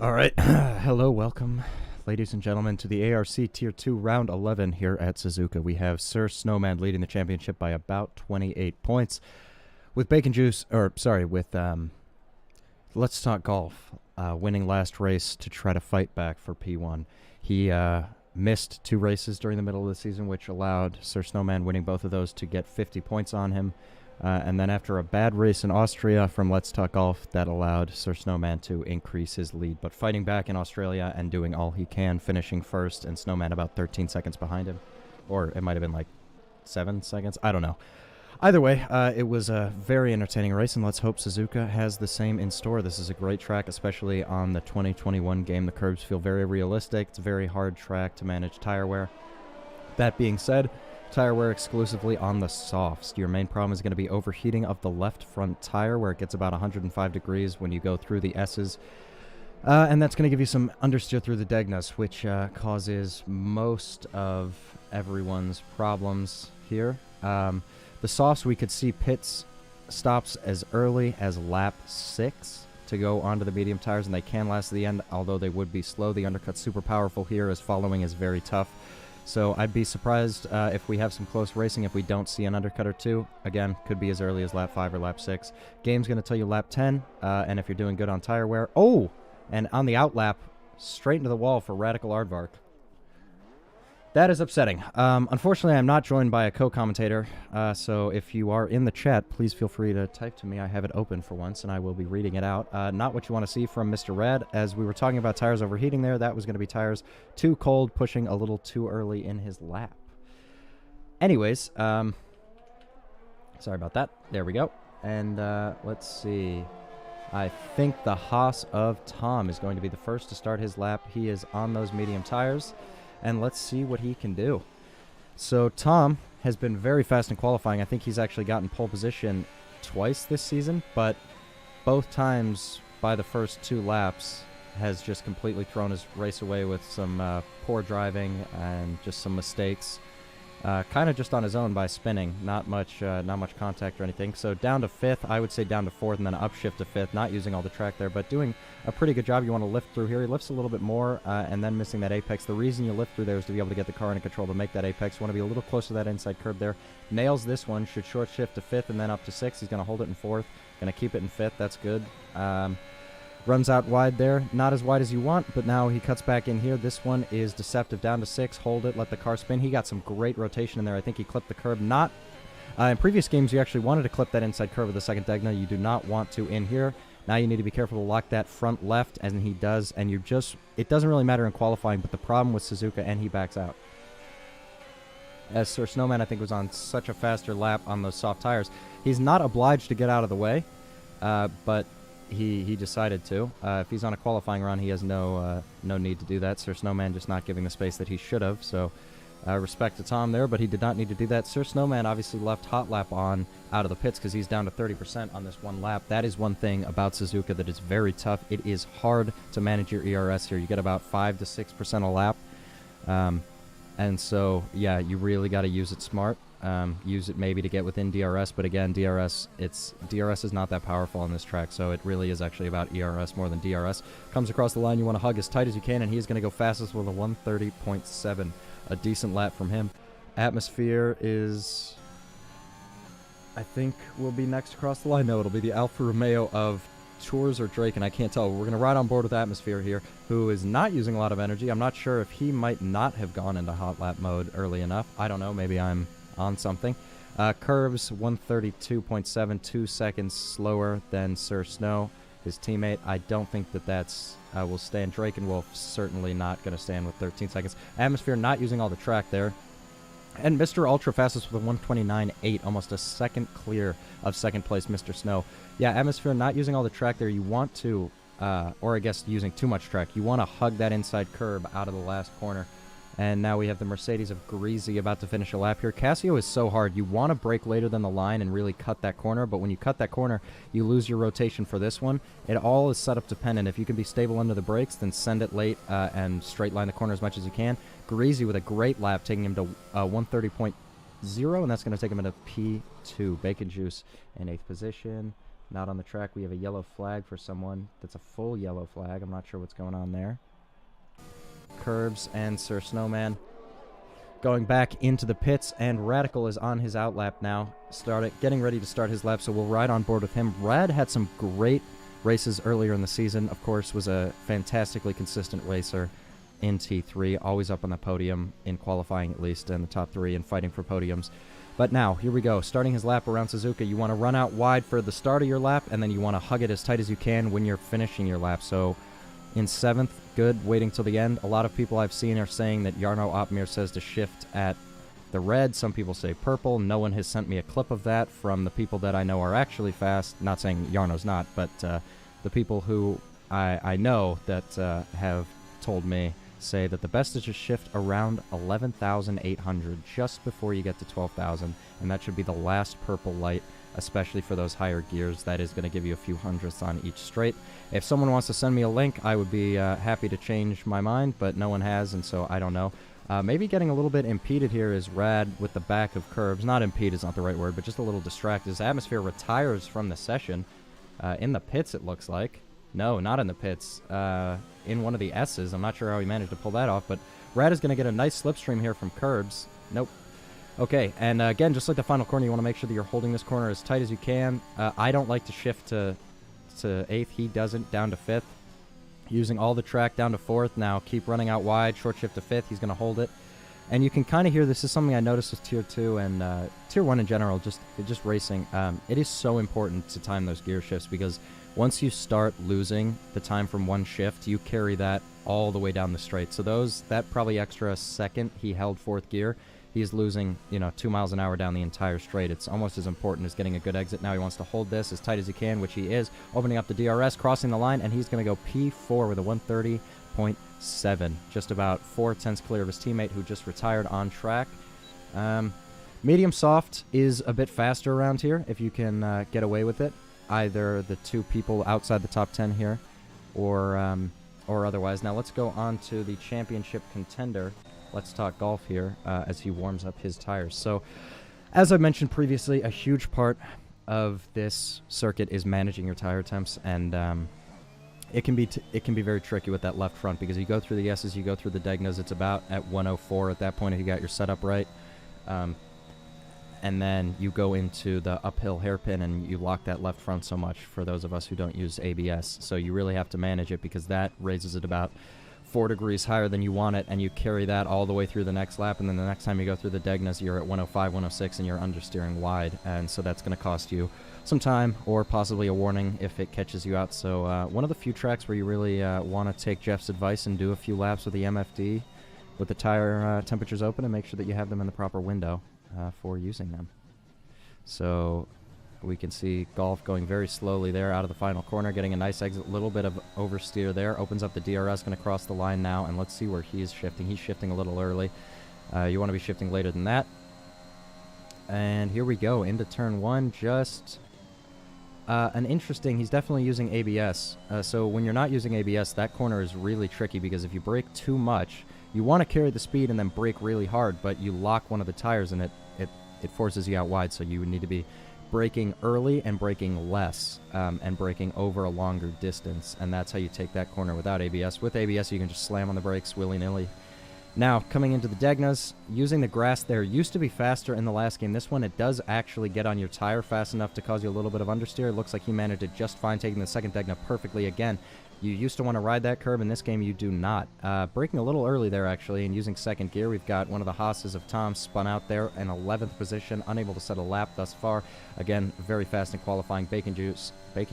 All right. Hello, welcome, ladies and gentlemen, to the ARC Tier 2 Round 11 here at Suzuka. We have Sir Snowman leading the championship by about 28 points. With Let's Talk Golf winning last race to try to fight back for P1. He missed 2 races during the middle of the season, which allowed Sir Snowman winning both of those to get 50 points on him. And then after a bad race in Austria from Let's Talk Golf, that allowed Sir Snowman to increase his lead. But fighting back in Australia and doing all he can, finishing first, and Snowman about 13 seconds behind him. Or it might have been like 7 seconds. I don't know. Either way, it was a very entertaining race, and let's hope Suzuka has the same in store. This is a great track, especially on the 2021 game. The curbs feel very realistic. It's a very hard track to manage tire wear. That being said, tire wear exclusively on the softs. Your main problem is going to be overheating of the left front tire, where it gets about 105 degrees when you go through the S's. And that's going to give you some understeer through the Degnas, which causes most of everyone's problems here. The softs, we could see pits stops as early as lap 6 to go onto the medium tires, and they can last to the end, although they would be slow. The undercut's super powerful here, as following is very tough. So I'd be surprised if we have some close racing if we don't see an undercut or two. Again, could be as early as lap 5 or lap 6. Game's going to tell you lap 10, and if you're doing good on tire wear. Oh! And on the outlap, straight into the wall for Radical Aardvark. That is upsetting. Unfortunately, I'm not joined by a co-commentator, so if you are in the chat, please feel free to type to me. I have it open for once, and I will be reading it out. Not what you want to see from Mr. Rad. As we were talking about tires overheating there, that was going to be tires too cold, pushing a little too early in his lap. Anyways, sorry about that. There we go. And let's see. I think the Haas of Tom is going to be the first to start his lap. He is on those medium tires. And let's see what he can do. So Tom has been very fast in qualifying. I think he's actually gotten pole position twice this season, but both times by the first 2 laps has just completely thrown his race away with some poor driving and just some mistakes. Kind of just on his own by spinning, not much contact or anything. So down to 5th, I would say down to 4th, and then upshift to 5th, not using all the track there, but doing a pretty good job. You want to lift through here. He lifts a little bit more, and then missing that apex. The reason you lift through there is to be able to get the car under control to make that apex. You want to be a little closer to that inside curb there. Nails this one, should short shift to 5th, and then up to 6th. He's going to hold it in 4th, going to keep it in 5th. That's good. Runs out wide there. Not as wide as you want, but now he cuts back in here. This one is deceptive. Down to 6. Hold it. Let the car spin. He got some great rotation in there. I think he clipped the curb. Not in previous games, you actually wanted to clip that inside curve of the second Degna. You do not want to in here. Now you need to be careful to lock that front left, and he does. And you just, it doesn't really matter in qualifying, but the problem with Suzuka, and he backs out. As Sir Snowman, I think, was on such a faster lap on those soft tires. He's not obliged to get out of the way, but he decided to. If he's on a qualifying run, he has no need to do that. Sir Snowman just not giving the space that he should have. So respect to Tom there, but he did not need to do that. Sir Snowman obviously left hot lap on out of the pits because he's down to 30% on this one lap. That is one thing about Suzuka that is very tough. It is hard to manage your ERS here. You get about 5 to 6% a lap. And so, yeah, you really got to use it smart. Use it maybe to get within DRS, but again, DRS is not that powerful on this track, so it really is actually about ERS more than DRS. Comes across the line, you want to hug as tight as you can, and he's going to go fastest with a 130.7. A decent lap from him. Atmosphere is, I think, will be next across the line. No, it'll be the Alfa Romeo of Tours or Drake, and I can't tell. We're going to ride on board with Atmosphere here, who is not using a lot of energy. I'm not sure if he might not have gone into hot lap mode early enough. I don't know. Maybe I'm on something. Curves 132.7, 2 seconds slower than Sir Snow, his teammate. I don't think that that's will stand. Drake and Wolf certainly not going to stand with 13 seconds. Atmosphere not using all the track there. And Mr. Ultra fastest with a 129.8, almost a second clear of second place Mr. Snow. Yeah, Atmosphere not using all the track there. You want to, or I guess using too much track. You want to hug that inside curb out of the last corner. And now we have the Mercedes of Greasy about to finish a lap here. Casio is so hard. You want to brake later than the line and really cut that corner, but when you cut that corner, you lose your rotation for this one. It all is setup dependent. If you can be stable under the brakes, then send it late and straight line the corner as much as you can. Greasy with a great lap, taking him to 130.0, and that's going to take him into P2. Bacon Juice in 8th position. not on the track. We have a yellow flag for someone. That's a full yellow flag. I'm not sure what's going on there. Curbs and Sir Snowman going back into the pits, and Radical is on his outlap now, getting ready to start his lap, so we'll ride on board with him. Rad had some great races earlier in the season, of course, was a fantastically consistent racer in T3, always up on the podium, in qualifying at least, in the top 3 and fighting for podiums. But now, here we go, starting his lap around Suzuka. You want to run out wide for the start of your lap, and then you want to hug it as tight as you can when you're finishing your lap. So in 7th, good, waiting till the end. A lot of people I've seen are saying that Jarno Opmeer says to shift at the red. Some people say purple. No one has sent me a clip of that from the people that I know are actually fast. Not saying Jarno's not, but the people who I know that have told me say that the best is to shift around 11,800 just before you get to 12,000, and that should be the last purple light, especially for those higher gears. That is going to give you a few hundredths on each straight. If someone wants to send me a link, I would be happy to change my mind, but no one has, and so I don't know. Maybe getting a little bit impeded here is Rad with the back of Curbs. Not impede is not the right word, but just a little distracted. His Atmosphere retires from the session. In the pits, it looks like. No, not in the pits. In one of the S's. I'm not sure how he managed to pull that off, but Rad is going to get a nice slipstream here from Curbs. Nope. Okay, and again, just like the final corner, you want to make sure that you're holding this corner as tight as you can. I don't like to shift to 8th. He doesn't, down to 5th. Using all the track down to 4th. Now keep running out wide, short shift to 5th. He's going to hold it. And you can kind of hear, this is something I noticed with Tier 2 and Tier 1 in general, just racing. It is so important to time those gear shifts, because once you start losing the time from one shift, you carry that all the way down the straight. So that probably extra second he held 4th gear, he's losing, 2 miles an hour down the entire straight. It's almost as important as getting a good exit. Now he wants to hold this as tight as he can, which he is, opening up the DRS, crossing the line, and he's going to go P4 with a 130.7. Just about 4/10 clear of his teammate who just retired on track. Medium soft is a bit faster around here if you can get away with it. Either the 2 people outside the top 10 here or otherwise. Now let's go on to the championship contender. Let's talk golf here as he warms up his tires. So, as I mentioned previously, a huge part of this circuit is managing your tire temps, and it can be very tricky with that left front, because you go through the S's, you go through the Degnas, it's about at 104 at that point if you got your setup right. And then you go into the uphill hairpin and you lock that left front so much, for those of us who don't use ABS. So you really have to manage it, because that raises it about 4 degrees higher than you want it, and you carry that all the way through the next lap, and then the next time you go through the Degnas, you're at 105, 106, and you're understeering wide, and so that's going to cost you some time, or possibly a warning if it catches you out. So one of the few tracks where you really want to take Jeff's advice and do a few laps with the MFD with the tire temperatures open, and make sure that you have them in the proper window for using them. So we can see Golf going very slowly there out of the final corner, getting a nice exit, little bit of oversteer there, opens up the DRS, going to cross the line now, and let's see where he is shifting. He's shifting a little early. You want to be shifting later than that. And here we go, into turn 1, just he's definitely using ABS. So when you're not using ABS, that corner is really tricky, because if you brake too much, you want to carry the speed and then brake really hard, but you lock one of the tires and it forces you out wide, so you would need to be braking early and braking less, and braking over a longer distance, and that's how you take that corner without ABS. With ABS, you can just slam on the brakes willy-nilly. Now, coming into the Degnas, using the grass there used to be faster in the last game. This one, it does actually get on your tire fast enough to cause you a little bit of understeer. It looks like he managed it just fine, taking the second Degna perfectly again. You used to want to ride that curb. In this game, you do not. Braking a little early there, actually, and using second gear. We've got one of the Haas's of Tom spun out there in 11th position, unable to set a lap thus far. Again, very fast in qualifying. Bacon Juice. I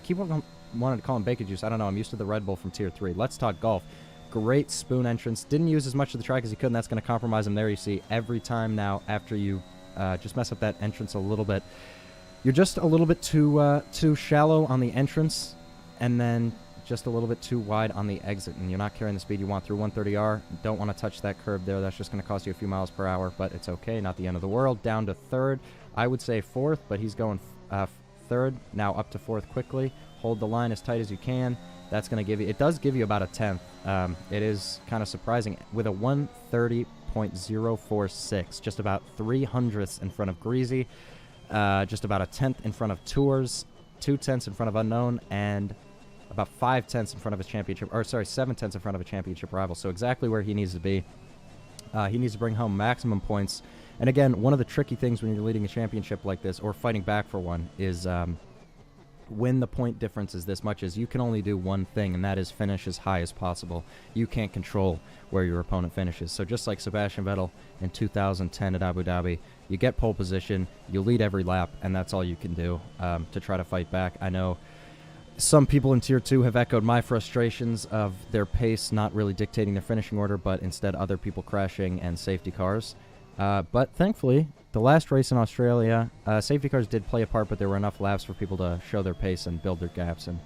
keep wanting to call him Bacon Juice. I don't know. I'm used to the Red Bull from Tier 3. Let's talk golf. Great spoon entrance. Didn't use as much of the track as he could, and that's going to compromise him there. You see, every time now, after you just mess up that entrance a little bit, you're just a little bit too shallow on the entrance, and then just a little bit too wide on the exit, and you're not carrying the speed you want through 130R. Don't want to touch that curb there. That's just going to cost you a few miles per hour, but it's okay. Not the end of the world. Down to 3rd. I would say 4th, but he's going 3rd. Now up to 4th quickly. Hold the line as tight as you can. That's going to give you, it does give you about a 10th. It is kind of surprising. With a 130.046, just about 3/100ths in front of Greasy, just about a 10th in front of Tours. 2/10 in front of Unknown, and about 5/10 in front of his championship, or sorry, 7/10 in front of a championship rival. So exactly where he needs to be. He needs to bring home maximum points. And again, one of the tricky things when you're leading a championship like this, or fighting back for one, is when the point difference is this much, is you can only do one thing, and that is finish as high as possible. You can't control where your opponent finishes. So just like Sebastian Vettel in 2010 at Abu Dhabi, you get pole position, you lead every lap, and that's all you can do to try to fight back. I know some people in Tier 2 have echoed my frustrations of their pace not really dictating their finishing order, but instead other people crashing and safety cars. But thankfully, the last race in Australia, safety cars did play a part, but there were enough laps for people to show their pace and build their gaps. And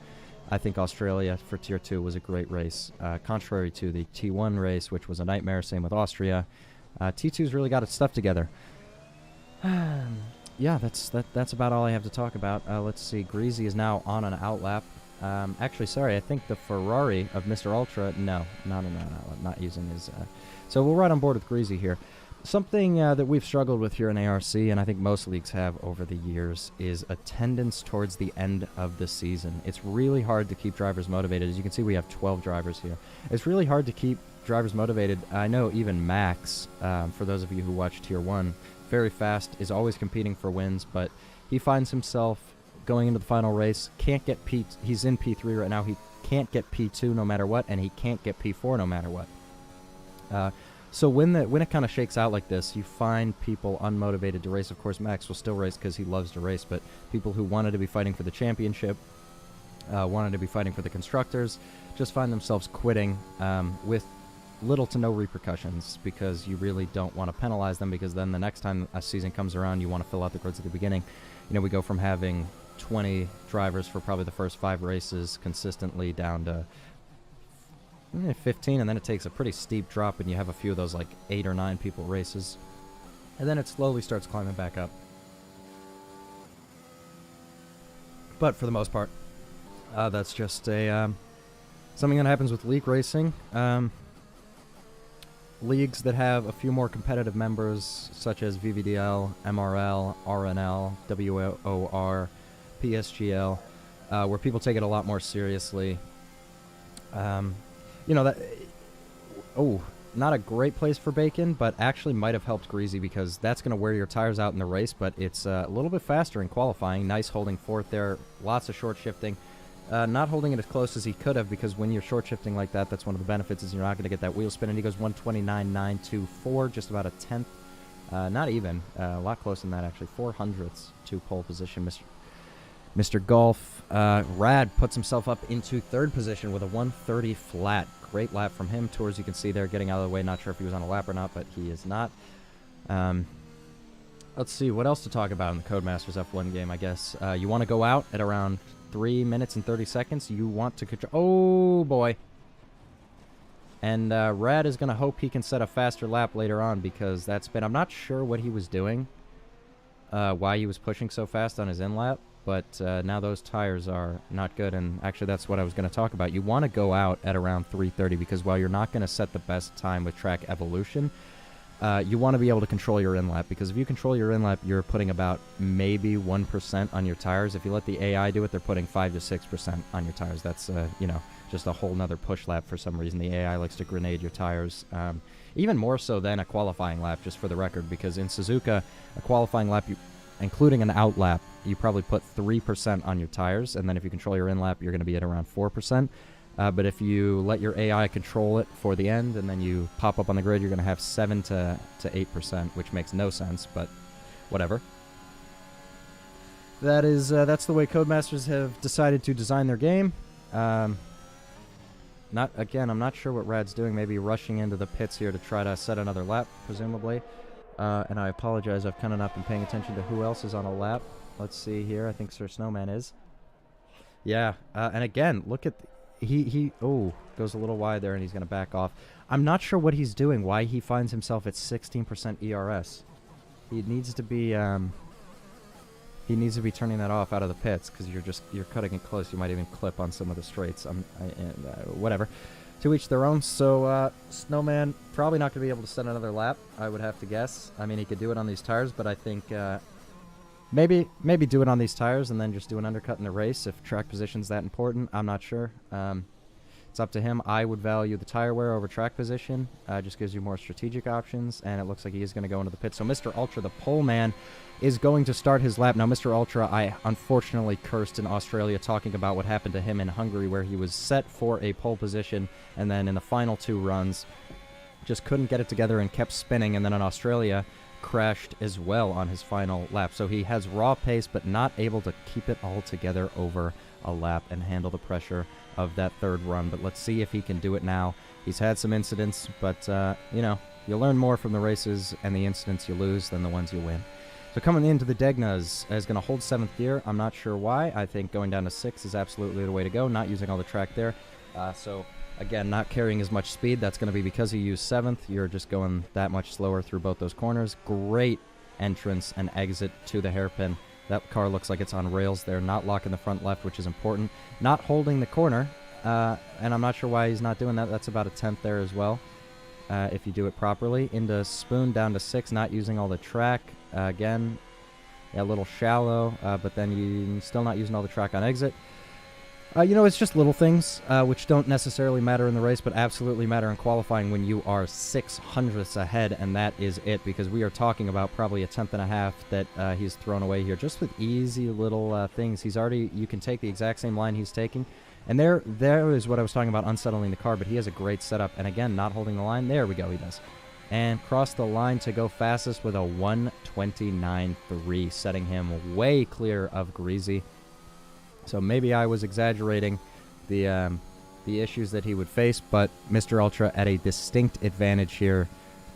I think Australia for Tier 2 was a great race, contrary to the T1 race, which was a nightmare. Same with Austria. T2's really got its stuff together. Yeah, that's about all I have to talk about. Let's see. Greasy is now on an outlap. Actually, sorry, I think the Ferrari of Mr. Ultra, no, not an outlap, not using his... So we'll ride on board with Greasy here. Something that we've struggled with here in ARC, and I think most leagues have over the years, is attendance towards the end of the season. It's really hard to keep drivers motivated. As you can see, we have 12 drivers here. It's really hard to keep drivers motivated. I know even Max, for those of you who watch Tier 1, very fast, is always competing for wins, but he finds himself going into the final race, can't get P... He's in P3 right now. He can't get P2 no matter what, and he can't get P4 no matter what. So when it kind of shakes out like this, you find people unmotivated to race. Of course, Max will still race because he loves to race, but people who wanted to be fighting for the championship, wanted to be fighting for the constructors, just find themselves quitting with little to no repercussions, because you really don't want to penalize them, because then the next time a season comes around, you want to fill out the grids at the beginning. You know, we go from having 20 drivers for probably the first 5 races consistently down to 15, and then it takes a pretty steep drop, and you have a few of those like 8 or 9 people races, and then it slowly starts climbing back up. But for the most part, that's just a something that happens with league racing. Leagues that have a few more competitive members, such as VVDL, MRL, RNL, WOR, PSGL, where people take it a lot more seriously. You know, that... Oh, not a great place for Bacon, but actually might have helped Greasy, because that's going to wear your tires out in the race, but it's a little bit faster in qualifying. Nice holding fourth there. Lots of short shifting. Not holding it as close as he could have, because when you're short shifting like that, that's one of the benefits, is you're not going to get that wheel spin. And he goes 129.924, just about a tenth. Not even. A lot closer than that, actually. 400ths to pole position. Mr. Golf. Rad puts himself up into third position with a 130 flat. Great lap from him. Tours, you can see there, getting out of the way. Not sure if he was on a lap or not, but he is not. Let's see, what else to talk about in the Codemasters F1 game, I guess. You want to go out at around 3 minutes and 30 seconds. You want to control... Oh, boy. And Rad is going to hope he can set a faster lap later on, because that spin... I'm not sure what he was doing, why he was pushing so fast on his in-lap, but now those tires are not good, and actually that's what I was going to talk about. You want to go out at around 3:30, because while you're not going to set the best time with track evolution, you want to be able to control your in-lap, because if you control your in-lap, you're putting about maybe 1% on your tires. If you let the AI do it, they're putting 5 to 6% on your tires. That's, you know, just a whole nother push lap for some reason. The AI likes to grenade your tires, even more so than a qualifying lap, just for the record, because in Suzuka, a qualifying lap, including an out lap, you probably put 3% on your tires, and then if you control your in-lap, you're going to be at around 4%. But if you let your AI control it for the end, and then you pop up on the grid, you're going to have 7 to 8%, which makes no sense, but whatever. That is, that's the way Codemasters have decided to design their game. I'm not sure what Rad's doing. Maybe rushing into the pits here to try to set another lap, presumably. And I apologize, I've kind of not been paying attention to who else is on a lap. Let's see here. I think Sir Snowman is. Yeah, and again, look at... He goes a little wide there, and he's going to back off. I'm not sure what he's doing, why he finds himself at 16% ERS. He needs to be turning that off out of the pits, because you're cutting it close. You might even clip on some of the straights. Whatever. To each their own. So Snowman probably not going to be able to set another lap, I would have to guess. I mean, he could do it on these tires, but I think Maybe do it on these tires and then just do an undercut in the race if track position's that important. I'm not sure. It's up to him. I would value the tire wear over track position. Just gives you more strategic options, and it looks like he is going to go into the pit. So Mr. Ultra, the pole man, is going to start his lap. Now, Mr. Ultra, I unfortunately cursed in Australia talking about what happened to him in Hungary, where he was set for a pole position, and then in the final 2 runs, just couldn't get it together and kept spinning, and then in Australia, crashed as well on his final lap. So he has raw pace, but not able to keep it all together over a lap and handle the pressure of that 3rd run. But let's see if he can do it now. He's had some incidents, but, you know, you learn more from the races and the incidents you lose than the ones you win. So coming into the Degnas is going to hold 7th gear. I'm not sure why. I think going down to 6 is absolutely the way to go, not using all the track there. So, again, not carrying as much speed. That's going to be because you use 7th. You're just going that much slower through both those corners. Great entrance and exit to the hairpin. That car looks like it's on rails there, not locking the front left, which is important. Not holding the corner, and I'm not sure why he's not doing that. That's about a 10th there as well, if you do it properly. Into spoon, down to 6, not using all the track. Again, a little shallow, but then you're still not using all the track on exit. You know, it's just little things, which don't necessarily matter in the race, but absolutely matter in qualifying when you are 6/100ths ahead, and that is it, because we are talking about probably a 10th that he's thrown away here, just with easy little things. You can take the exact same line he's taking, and there is what I was talking about, unsettling the car, but he has a great setup, and again, not holding the line. There we go, he does. And crossed the line to go fastest with a 1:29.3, setting him way clear of Greasy. So maybe I was exaggerating the issues that he would face, but Mr. Ultra at a distinct advantage here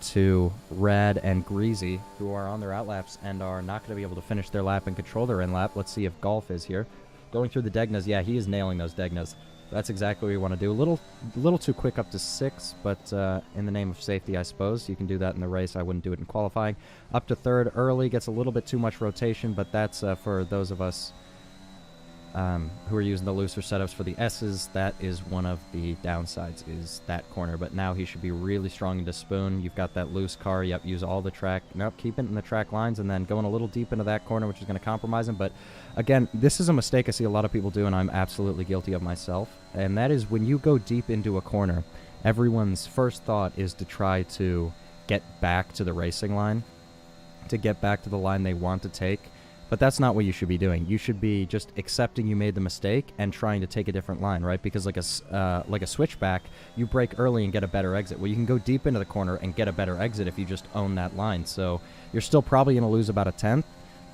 to Rad and Greasy, who are on their outlaps and are not going to be able to finish their lap and control their in-lap. Let's see if Golf is here. Going through the Degnas, yeah, he is nailing those Degnas. That's exactly what you want to do. A little too quick up to 6, but in the name of safety, I suppose. You can do that in the race. I wouldn't do it in qualifying. Up to 3rd early, gets a little bit too much rotation, but that's for those of us who are using the looser setups for the S's. That is one of the downsides, is that corner. But now he should be really strong into spoon. You've got that loose car. Yep, use all the track. Nope, keep it in the track lines and then going a little deep into that corner, which is going to compromise him. But again, this is a mistake I see a lot of people do, and I'm absolutely guilty of myself. And that is when you go deep into a corner, everyone's first thought is to try to get back to the racing line, to get back to the line they want to take. But that's not what you should be doing. You should be just accepting you made the mistake and trying to take a different line, right? Because like a switchback, you brake early and get a better exit. Well, you can go deep into the corner and get a better exit if you just own that line. So you're still probably going to lose about a 10th,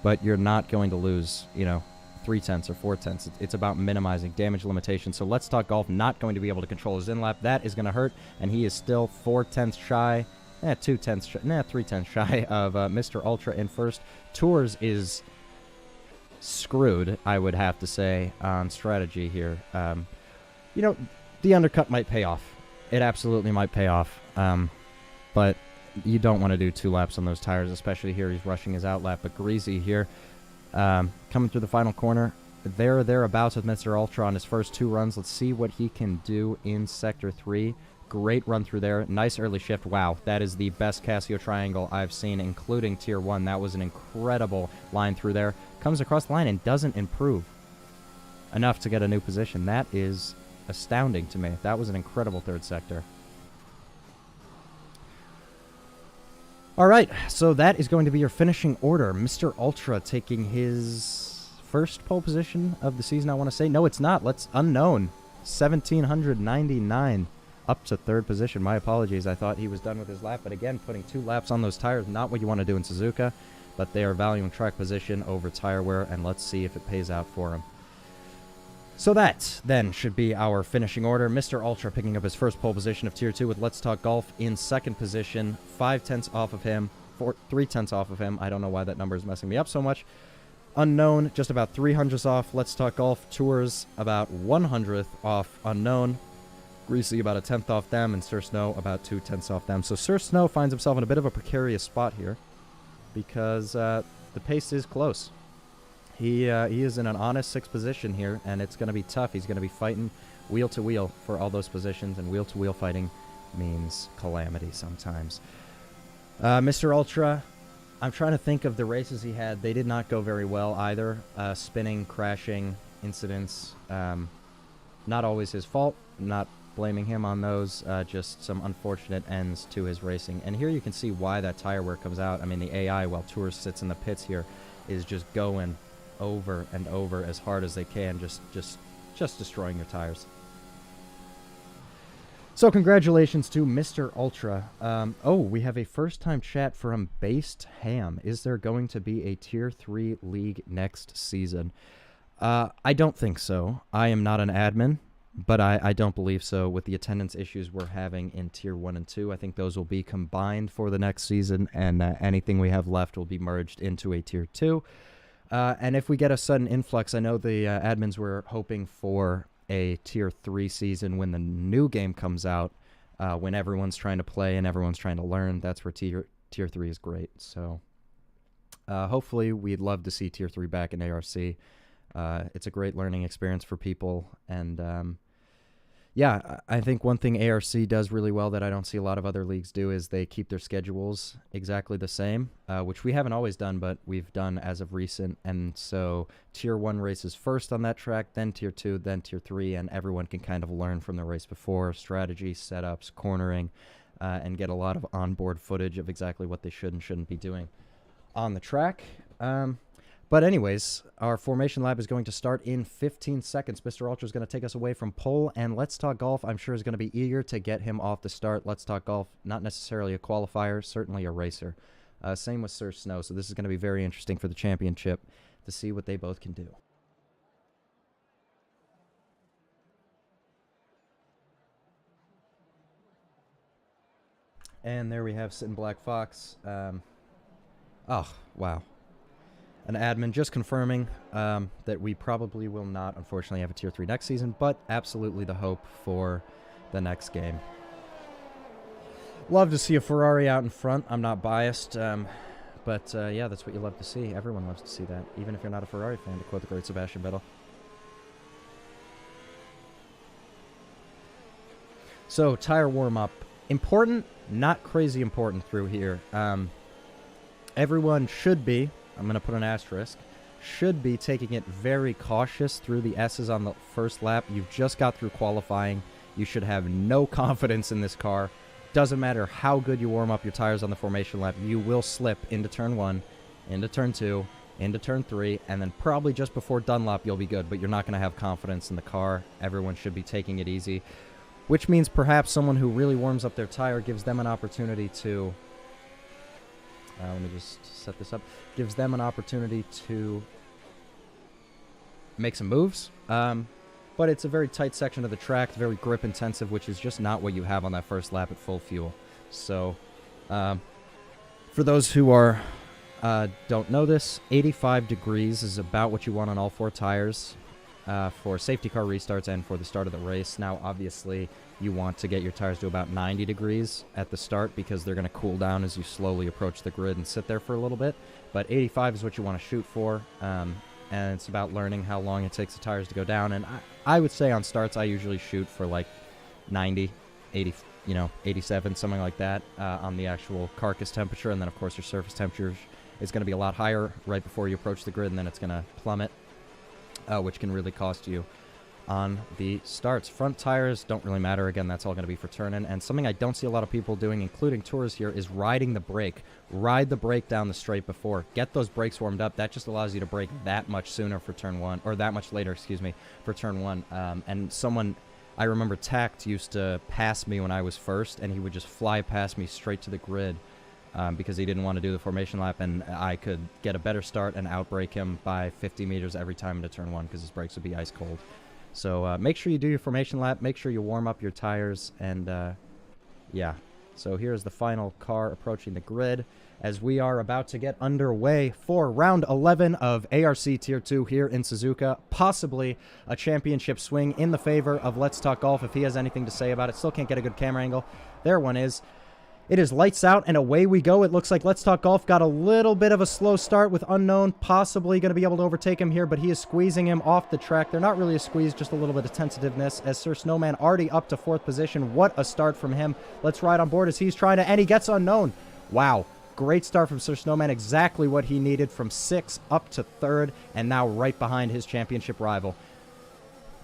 but you're not going to lose, 3/10 or 4/10. It's about minimizing damage limitation. So Let's Talk Golf not going to be able to control his in-lap. That is going to hurt, and he is still 4/10 shy. 2/10 shy. 3/10 shy of Mr. Ultra in first. Tours is screwed, I would have to say, on strategy here. The undercut might pay off. It absolutely might pay off. But you don't want to do 2 laps on those tires, especially here. He's rushing his outlap. But Greasy here, coming through the final corner, thereabouts with Mr. Ultra on his first 2 runs. Let's see what he can do in Sector 3. Great run through there. Nice early shift. Wow, that is the best Casio triangle I've seen, including Tier 1. That was an incredible line through there. Comes across the line and doesn't improve enough to get a new position. That is astounding to me. That was an incredible 3rd sector. All right, so that is going to be your finishing order. Mr. Ultra taking his first pole position of the season, I want to say. No, it's not. Unknown. 1,799. Up to 3rd position. My apologies. I thought he was done with his lap. But again, putting 2 laps on those tires, not what you want to do in Suzuka. But they are valuing track position over tire wear, and let's see if it pays out for him. So that, then, should be our finishing order. Mr. Ultra picking up his first pole position of Tier 2 with Let's Talk Golf in 2nd position. 5/10 off of him. 3/10 off of him. I don't know why that number is messing me up so much. Unknown, just about 300ths off. Let's Talk Golf. Tours, about 100th off Unknown. Greasy about a 10th off them, and Sir Snow about 2/10 off them. So Sir Snow finds himself in a bit of a precarious spot here because the pace is close. He is in an honest 6th position here, and it's going to be tough. He's going to be fighting wheel to wheel for all those positions, and wheel to wheel fighting means calamity sometimes. Mr. Ultra I'm trying to think of the races he had. They did not go very well either. Spinning, crashing incidents. Not always his fault. Not blaming him on those. Just some unfortunate ends to his racing. And here you can see why that tire wear comes out. I mean, the AI, while Tours sits in the pits here, is just going over and over as hard as they can, just destroying your tires. So congratulations to Mr. Ultra. Oh, we have a first-time chat from Based Ham. Is there going to be a Tier 3 league next season? I don't think so. I am not an admin, but I don't believe so. With the attendance issues we're having in Tier 1 and 2, I think those will be combined for the next season, and anything we have left will be merged into a Tier 2. And if we get a sudden influx, I know the admins were hoping for a Tier 3 season when the new game comes out, when everyone's trying to play and everyone's trying to learn. That's where Tier 3 is great. So hopefully we'd love to see Tier 3 back in ARC. It's a great learning experience for people. And yeah, I think one thing ARC does really well that I don't see a lot of other leagues do is they keep their schedules exactly the same, which we haven't always done, but we've done as of recent. And so Tier 1 races first on that track, then Tier 2, then Tier 3, and everyone can kind of learn from the race before, strategy, setups, cornering, and get a lot of onboard footage of exactly what they should and shouldn't be doing on the track. But anyways, our formation lab is going to start in 15 seconds. Mr. Ultra is going to take us away from pole, and Let's Talk Golf, I'm sure, is going to be eager to get him off the start. Let's Talk Golf, not necessarily a qualifier, certainly a racer. Same with Sir Snow, so this is going to be very interesting for the championship to see what they both can do. And there we have Sitting Black Fox. Oh, wow. An admin just confirming that we probably will not, unfortunately, have a Tier 3 next season, but absolutely the hope for the next game. Love to see a Ferrari out in front. I'm not biased, but yeah, that's what you love to see. Everyone loves to see that, even if you're not a Ferrari fan, to quote the great Sebastian Vettel. So, tire warm-up. Important, not crazy important through here. Everyone should be, I'm going to put an asterisk, should be taking it very cautious through the S's on the first lap. You've just got through qualifying. You should have no confidence in this car. Doesn't matter how good you warm up your tires on the formation lap, you will slip into turn 1, into turn 2, into turn 3, and then probably just before Dunlop you'll be good, but you're not going to have confidence in the car. Everyone should be taking it easy, which means perhaps someone who really warms up their tire gives them an opportunity to... let me just set this up. Gives them an opportunity to make some moves. But it's a very tight section of the track, very grip intensive, which is just not what you have on that first lap at full fuel. So, for those who are don't know this, 85 degrees is about what you want on all 4 tires for safety car restarts and for the start of the race. Now, obviously, you want to get your tires to about 90 degrees at the start because they're going to cool down as you slowly approach the grid and sit there for a little bit. But 85 is what you want to shoot for, and it's about learning how long it takes the tires to go down. And I would say on starts I usually shoot for like 90, 80, 87, something like that on the actual carcass temperature. And then, of course, your surface temperature is going to be a lot higher right before you approach the grid, and then it's going to plummet, which can really cost you on the starts. Front tires don't really matter. Again, that's all going to be for turn-in. And something I don't see a lot of people doing, including Tours here, is riding the brake. Ride the brake down the straight before. Get those brakes warmed up. That just allows you to brake that much sooner for turn 1, or that much later, excuse me, for turn 1. And someone, I remember Tact used to pass me when I was first, and he would just fly past me straight to the grid because he didn't want to do the formation lap, and I could get a better start and outbrake him by 50 meters every time into turn 1 because his brakes would be ice cold. So make sure you do your formation lap, make sure you warm up your tires, and yeah. So here's the final car approaching the grid as we are about to get underway for round 11 of ARC Tier 2 here in Suzuka. Possibly a championship swing in the favor of Let's Talk Golf if he has anything to say about it. Still can't get a good camera angle. There one is. It is lights out, and away we go. It looks like Let's Talk Golf got a little bit of a slow start with Unknown, possibly going to be able to overtake him here, but he is squeezing him off the track. They're not really a squeeze, just a little bit of tentativeness, as Sir Snowman already up to 4th position. What a start from him. Let's ride on board as he's trying to, and he gets Unknown. Wow. Great start from Sir Snowman, exactly what he needed from 6th up to 3rd, and now right behind his championship rival.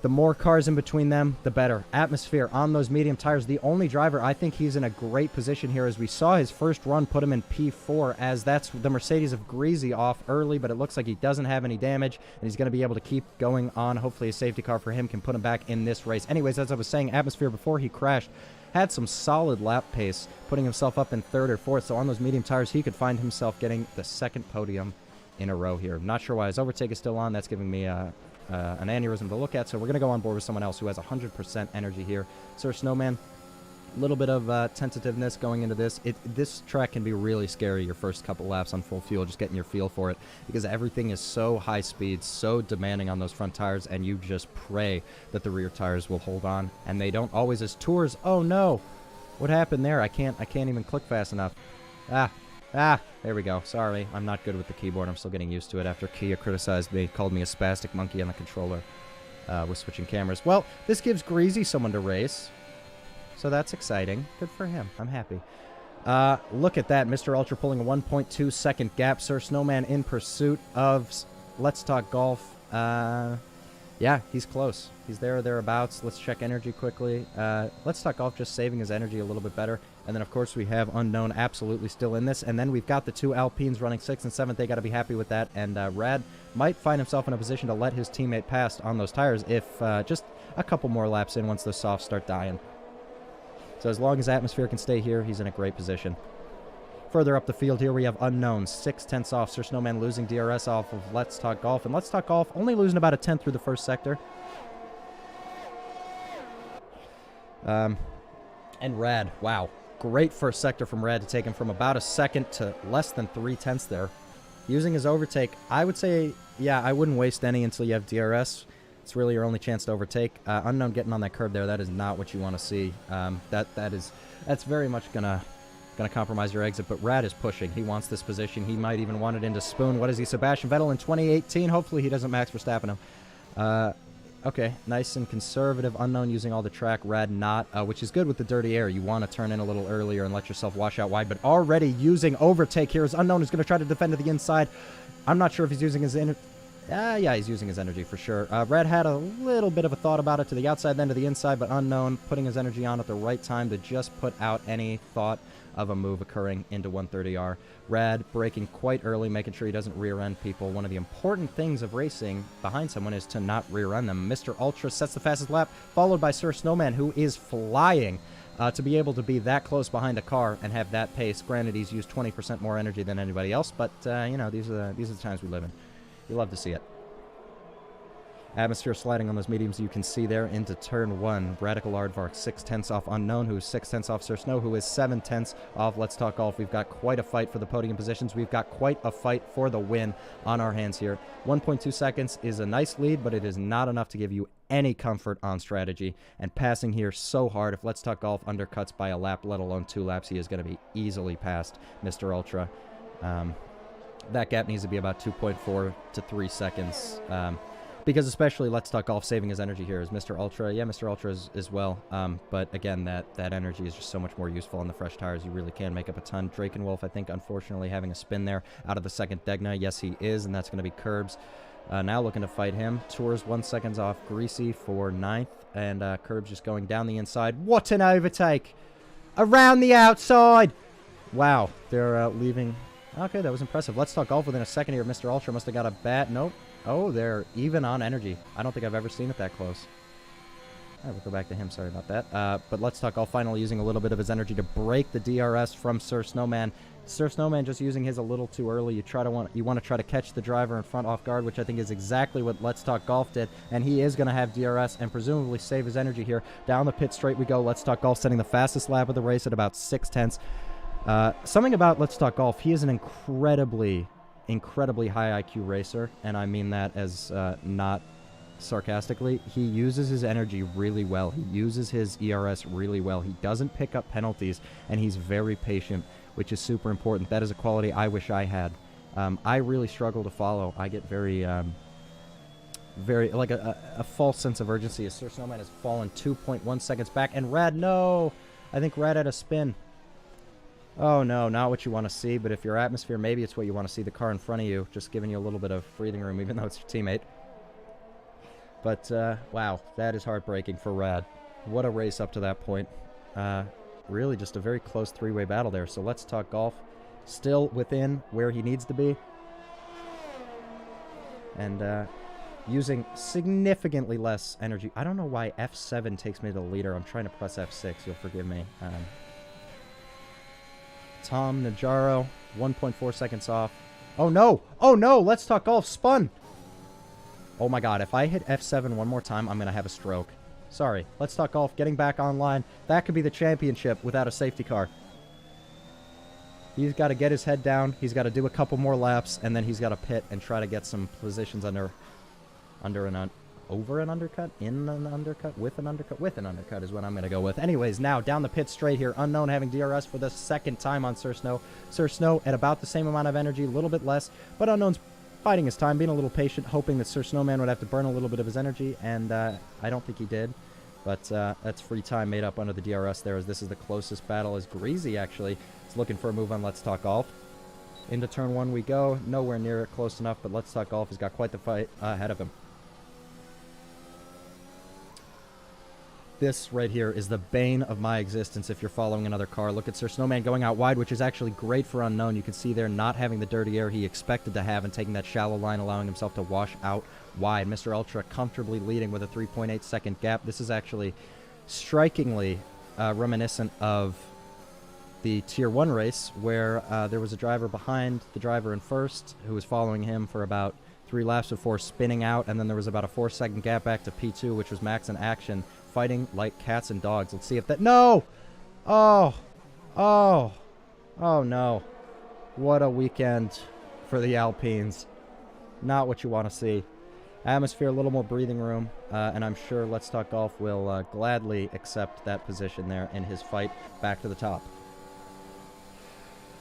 The more cars in between them, the better. Atmosphere on those medium tires. The only driver, I think he's in a great position here, as we saw his first run put him in P4, as that's the Mercedes of Greasy off early, but it looks like he doesn't have any damage, and he's going to be able to keep going on. Hopefully a safety car for him can put him back in this race. Anyways, as I was saying, Atmosphere, before he crashed, had some solid lap pace, putting himself up in 3rd or 4th, so on those medium tires, he could find himself getting the 2nd podium in a row here. Not sure why his overtake is still on. That's giving me an aneurysm to look at, so we're going to go on board with someone else who has 100% energy here. Sir Snowman, a little bit of tentativeness going into this. This track can be really scary your first couple laps on full fuel, just getting your feel for it, because everything is so high speed, so demanding on those front tires, and you just pray that the rear tires will hold on, and they don't always. As Tours, oh no, what happened there? I can't even click fast enough. There we go. Sorry, I'm not good with the keyboard. I'm still getting used to it after Kia criticized me, called me a spastic monkey on the controller with switching cameras. Well, this gives Greasy someone to race, so that's exciting. Good for him. I'm happy. Look at that. Mr. Ultra pulling a 1.2 second gap. Sir Snowman in pursuit of Let's Talk Golf. Yeah, he's close. He's there or thereabouts. Let's check energy quickly. Let's Talk Golf just saving his energy a little bit better. And then, of course, we have Unknown absolutely still in this. And then we've got the 2 Alpines running 6th and 7th. They got to be happy with that. And Rad might find himself in a position to let his teammate pass on those tires if just a couple more laps in once the softs start dying. So as long as Atmosphere can stay here, he's in a great position. Further up the field here, we have Unknown, 6/10 off. Sir Snowman losing DRS off of Let's Talk Golf. And Let's Talk Golf only losing about a 10th through the first sector. And Rad, wow. Great first sector from Rad to take him from about a 2nd to less than 3/10 there. Using his overtake, I would say, yeah, I wouldn't waste any until you have DRS. It's really your only chance to overtake. Unknown getting on that curb there, that is not what you want to see. That's very much gonna compromise your exit, but Rad is pushing. He wants this position. He might even want it into Spoon. What is he, Sebastian Vettel in 2018? Hopefully he doesn't Max Verstappen him. Okay, nice and conservative. Unknown using all the track. Rad not, which is good with the dirty air. You want to turn in a little earlier and let yourself wash out wide, but already using overtake here is Unknown, who's going to try to defend to the inside. I'm not sure if he's using his yeah, he's using his energy for sure. Red had a little bit of a thought about it to the outside, then to the inside, but Unknown putting his energy on at the right time to just put out any thought of a move occurring into 130R. Rad braking quite early, making sure he doesn't rear-end people. One of the important things of racing behind someone is to not rear-end them. Mr. Ultra sets the fastest lap, followed by Sir Snowman, who is flying. To be able to be that close behind a car and have that pace. Granted, he's used 20% more energy than anybody else, but, you know, these are the times we live in. You love to see it. Atmosphere sliding on those mediums you can see there into turn 1. Radical Aardvark 6/10 off Unknown, who is 6/10 off Sir Snow, who is 7/10 off Let's Talk Golf. We've got quite a fight for the podium positions. We've got quite a fight for the win on our hands here. 1.2 seconds is a nice lead, but it is not enough to give you any comfort on strategy. And passing here so hard, if Let's Talk Golf undercuts by a lap, let alone 2 laps, he is going to be easily past Mr. Ultra. That gap needs to be about 2.4 to 3 seconds. Because especially Let's Talk Golf saving his energy here is Mr. Ultra. Yeah, Mr. Ultra is as well. But again, that energy is just so much more useful on the fresh tires. You really can make up a ton. Drakenwolf, I think, unfortunately having a spin there out of the second Degna. Yes, he is, and that's going to be Curbs. Now looking to fight him. Tours 1 second off Greasy for 9th, and Curbs just going down the inside. What an overtake! Around the outside! Wow, they're leaving. Okay, that was impressive. Let's Talk Golf within a second here. Mr. Ultra must have got a bat. Nope. Oh, they're even on energy. I don't think I've ever seen it that close. All right, we'll go back to him. Sorry about that. But Let's Talk Golf finally using a little bit of his energy to break the DRS from Sir Snowman. Sir Snowman just using his a little too early. You want to try to catch the driver in front off guard, which I think is exactly what Let's Talk Golf did. And he is going to have DRS and presumably save his energy here. Down the pit straight we go. Let's Talk Golf setting the fastest lap of the race at about 6/10. Something about Let's Talk Golf, he is an incredibly high IQ racer, and I mean that as not sarcastically. He uses his energy really well. He uses his ERS really well. He doesn't pick up penalties, and he's very patient, which is super important. That is a quality I wish I had. I really struggle to follow. I get very like a false sense of urgency as Sir Snowman has fallen 2.1 seconds back, and Rad, no! I think Rad had a spin. Oh no, not what you want to see, but if you're atmosphere, maybe it's what you want to see. The car in front of you, just giving you a little bit of breathing room, even though it's your teammate. But, wow, that is heartbreaking for Rad. What a race up to that point. Really just a very close three-way battle there. So let's talk golf. Still within where he needs to be. And, using significantly less energy. I don't know why F7 takes me to the leader. I'm trying to press F6. You'll forgive me. Tom Najaro, 1.4 seconds off. Oh, no. Oh, no. Let's talk golf. Spun. Oh, my God. If I hit F7 one more time, I'm going to have a stroke. Sorry. Let's talk golf. Getting back online. That could be the championship without a safety car. He's got to get his head down. He's got to do a couple more laps, and then he's got to pit and try to get some positions over an undercut, in an undercut, with an undercut is what I'm going to go with. Anyways, now down the pit straight here. Unknown having DRS for the second time on Sir Snow. Sir Snow at about the same amount of energy, a little bit less, but Unknown's biding his time, being a little patient, hoping that Sir Snowman would have to burn a little bit of his energy, and I don't think he did. But that's free time made up under the DRS there, as this is the closest battle, as Greasy actually is looking for a move on Let's Talk Golf. Into turn one we go. Nowhere near it, close enough, but Let's Talk Golf has got quite the fight ahead of him. This right here is the bane of my existence if you're following another car. Look at Sir Snowman going out wide, which is actually great for Unknown. You can see there not having the dirty air he expected to have and taking that shallow line, allowing himself to wash out wide. Mr. Ultra comfortably leading with a 3.8 second gap. This is actually strikingly reminiscent of the Tier 1 race where there was a driver behind the driver in first who was following him for about 3 laps before spinning out, and then there was about a 4-second gap back to P2, which was Max in action, fighting like cats and dogs. Let's see if that... No! Oh! Oh! Oh, no. What a weekend for the Alpines. Not what you want to see. Atmosphere, a little more breathing room, and I'm sure Let's Talk Golf will gladly accept that position there in his fight back to the top.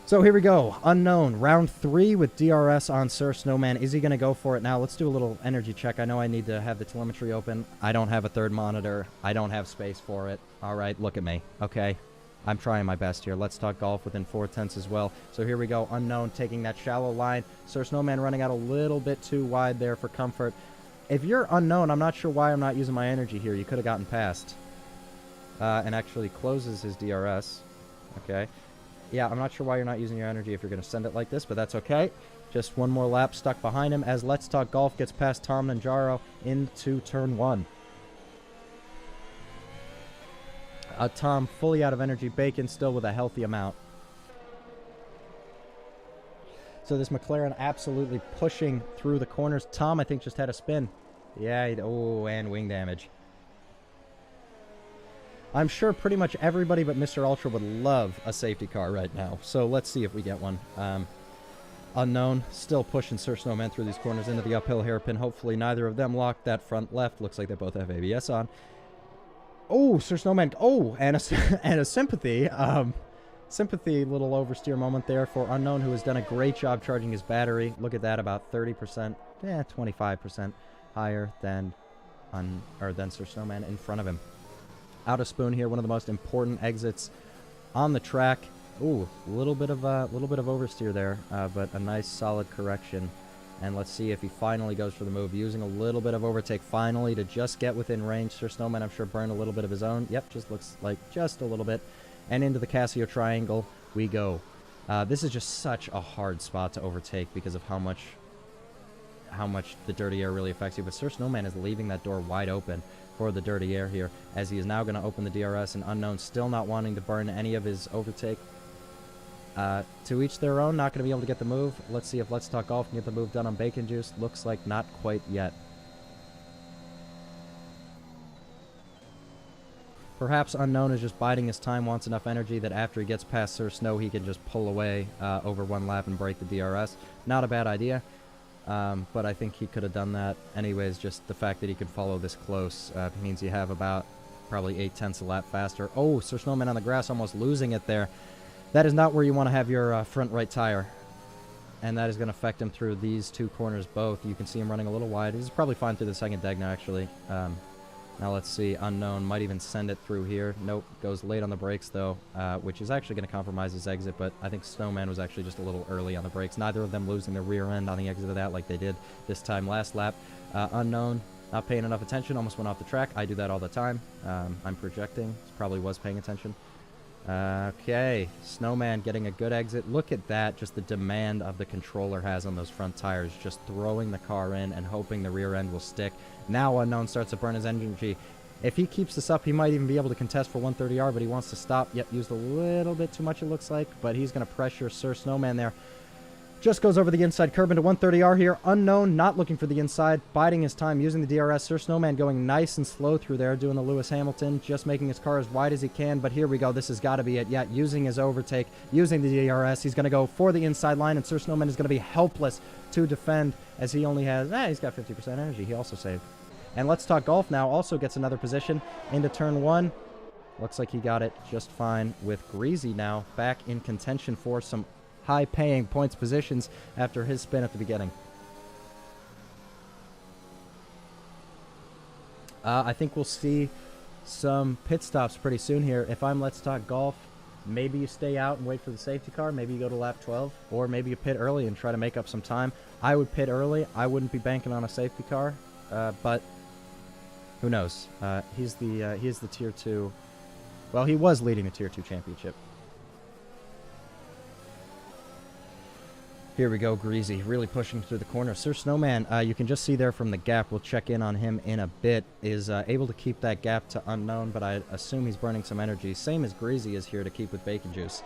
So here we go. Unknown. Round 3 with DRS on Sir Snowman. Is he going to go for it now? Let's do a little energy check. I know I need to have the telemetry open. I don't have a third monitor. I don't have space for it. All right, look at me. Okay. I'm trying my best here. Let's Talk Golf within 4/10 as well. So here we go. Unknown taking that shallow line. Sir Snowman running out a little bit too wide there for comfort. If you're Unknown, I'm not sure why I'm not using my energy here. You could have gotten past. And actually closes his DRS. Okay. Yeah, I'm not sure why you're not using your energy if you're going to send it like this, but that's okay. Just one more lap stuck behind him as Let's Talk Golf gets past Tom Nanjaro into turn 1. Tom fully out of energy. Bacon still with a healthy amount. So this McLaren absolutely pushing through the corners. Tom, I think, just had a spin. Yeah, oh, and wing damage. I'm sure pretty much everybody but Mr. Ultra would love a safety car right now. So let's see if we get one. Unknown, still pushing Sir Snowman through these corners into the uphill hairpin. Hopefully neither of them lock that front left. Looks like they both have ABS on. Oh, Sir Snowman. Oh, and a sympathy. Sympathy, little oversteer moment there for Unknown, who has done a great job charging his battery. Look at that, about 30%, 25% higher than Sir Snowman in front of him. Out of spoon here, one of the most important exits on the track. Ooh, a little bit of oversteer there, but a nice solid correction. And let's see if he finally goes for the move, using a little bit of overtake finally to just get within range. Sir Snowman, I'm sure, burned a little bit of his own. Yep, just looks like just a little bit. And into the Casio triangle we go. This is just such a hard spot to overtake because of how much the dirty air really affects you. But Sir Snowman is leaving that door wide open for the dirty air here, as he is now going to open the DRS, and Unknown still not wanting to burn any of his overtake. To each their own, not going to be able to get the move. Let's see if Let's Talk Golf can get the move done on Bacon Juice. Looks like not quite yet. Perhaps Unknown is just biding his time, wants enough energy that after he gets past Sir Snow, he can just pull away over one lap and break the DRS. Not a bad idea. But I think he could have done that anyways. Just the fact that he can follow this close means you have about probably 0.8 a lap faster. Oh, Sir Snowman on the grass, almost losing it there. That is not where you want to have your front right tire. And that is going to affect him through these two corners both. You can see him running a little wide. He's probably fine through the second deck now, actually. Now let's see. Unknown might even send it through here. Nope. Goes late on the brakes, though, which is actually going to compromise his exit, but I think Snowman was actually just a little early on the brakes. Neither of them losing their rear end on the exit of that like they did this time last lap. Unknown, not paying enough attention, almost went off the track. I do that all the time. I'm projecting. Probably was paying attention. Okay. Snowman getting a good exit. Look at that. Just the demand of the controller has on those front tires. Just throwing the car in and hoping the rear end will stick. Now Unknown starts to burn his energy. If he keeps this up, he might even be able to contest for 130R, but he wants to stop. Yep, used a little bit too much, it looks like, but he's going to pressure Sir Snowman there. Just goes over the inside curb into 130R here. Unknown, not looking for the inside, biding his time, using the DRS. Sir Snowman going nice and slow through there, doing the Lewis Hamilton, just making his car as wide as he can. But here we go. This has got to be it. Yeah, using his overtake, using the DRS. He's going to go for the inside line, and Sir Snowman is going to be helpless to defend as he only has, he's got 50% energy. He also saved. And Let's Talk Golf now also gets another position into turn one. Looks like he got it just fine with Greasy now back in contention for some high-paying points positions after his spin at the beginning. I think we'll see some pit stops pretty soon here. If I'm Let's Talk Golf, maybe you stay out and wait for the safety car. Maybe you go to lap 12, or maybe you pit early and try to make up some time. I would pit early. I wouldn't be banking on a safety car, but who knows? He's the Tier 2. Well, he was leading the Tier 2 championship. Here we go, Greasy, really pushing through the corner. Sir Snowman, you can just see there from the gap, we'll check in on him in a bit, is able to keep that gap to Unknown, but I assume he's burning some energy. Same as Greasy is here to keep with Bacon Juice.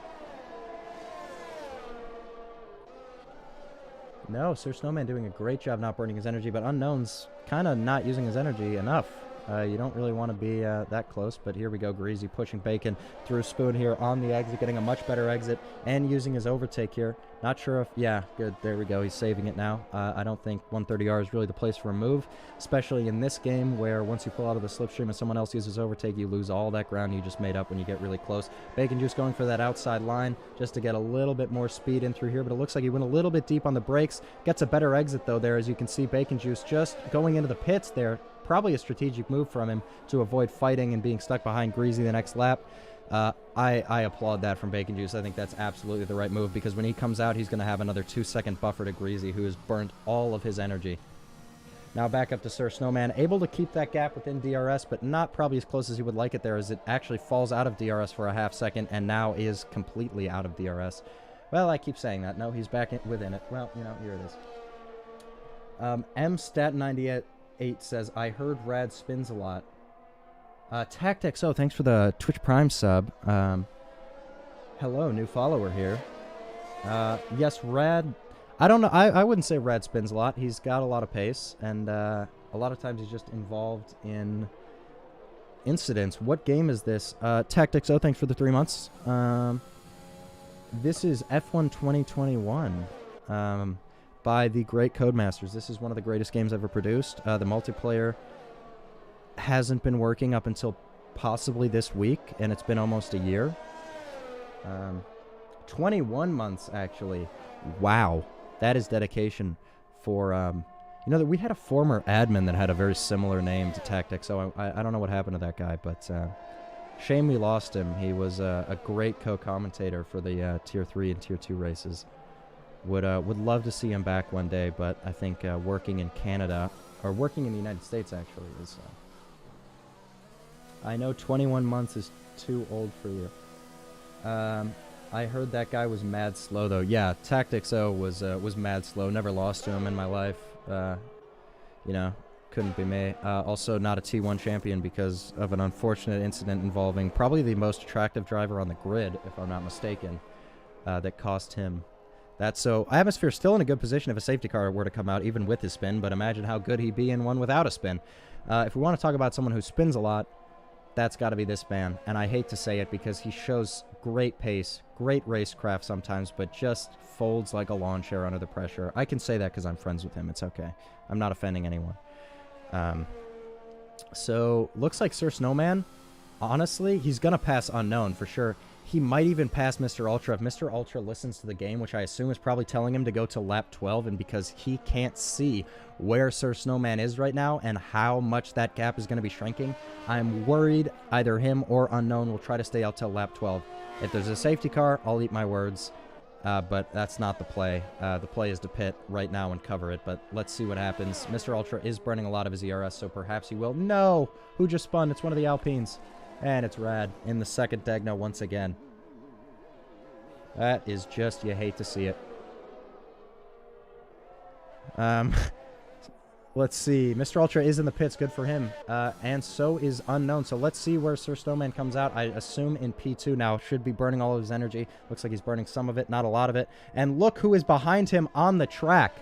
No, Sir Snowman doing a great job not burning his energy, but Unknown's kind of not using his energy enough. You don't really want to be that close, but here we go. Greasy pushing Bacon through Spoon here on the exit, getting a much better exit, and using his overtake here. Not sure if, yeah, good, there we go. He's saving it now. I don't think 130R is really the place for a move, especially in this game where once you pull out of the slipstream and someone else uses overtake, you lose all that ground you just made up when you get really close. Bacon Juice going for that outside line just to get a little bit more speed in through here, but it looks like he went a little bit deep on the brakes. Gets a better exit, though, there, as you can see. Bacon Juice just going into the pits there. Probably a strategic move from him to avoid fighting and being stuck behind Greasy the next lap. I applaud that from Bacon Juice. I think that's absolutely the right move, because when he comes out, he's going to have another 2-second buffer to Greasy, who has burnt all of his energy. Now back up to Sir Snowman, able to keep that gap within DRS, but not probably as close as he would like it there, as it actually falls out of DRS for a half second and now is completely out of DRS. Well, I keep saying that. No, he's back within it. Well, you know, here it is. MStat98 says, I heard Rad spins a lot. TactXO, thanks for the Twitch Prime sub. Hello, new follower here. Yes, Rad, I don't know, I wouldn't say Rad spins a lot. He's got a lot of pace, and a lot of times he's just involved in incidents. What game is this? TactXO, thanks for the 3 months. This is F1 2021. By the great Codemasters. This is one of the greatest games ever produced. The multiplayer hasn't been working up until possibly this week, and it's been almost a year. 21 months, actually. Wow. That is dedication for, you know, that we had a former admin that had a very similar name to TactXO. I don't know what happened to that guy, but shame we lost him. He was a great co-commentator for the Tier 3 and Tier 2 races. Would love to see him back one day, but I think working in Canada, or working in the United States actually, is... I know 21 months is too old for you. I heard that guy was mad slow, though. Yeah, TactXO was mad slow. Never lost to him in my life. You know, couldn't be me. Also not a T1 champion because of an unfortunate incident involving probably the most attractive driver on the grid, if I'm not mistaken, that cost him. So Atmosphere's still in a good position if a safety car were to come out, even with his spin, but imagine how good he'd be in one without a spin. If we want to talk about someone who spins a lot, that's got to be this man, and I hate to say it because he shows great pace, great racecraft sometimes, but just folds like a lawn chair under the pressure. I can say that because I'm friends with him. It's okay. I'm not offending anyone. So, looks like Sir Snowman honestly, he's going to pass Unknown for sure. He might even pass Mr. Ultra if Mr. Ultra listens to the game, which I assume is probably telling him to go to lap 12, and because he can't see where Sir Snowman is right now and how much that gap is going to be shrinking, I'm worried either him or Unknown will try to stay out till lap 12. If there's a safety car, I'll eat my words, but that's not the play. The play is to pit right now and cover it, but let's see what happens. Mr. Ultra is burning a lot of his ERS, so perhaps he will. No! Who just spun? It's one of the Alpines. And it's Rad in the second Degno once again. That is just, you hate to see it. Let's see. Mr. Ultra is in the pits. Good for him. And so is Unknown. So let's see where Sir Snowman comes out. I assume in P2 now. Should be burning all of his energy. Looks like he's burning some of it, not a lot of it. And look who is behind him on the track.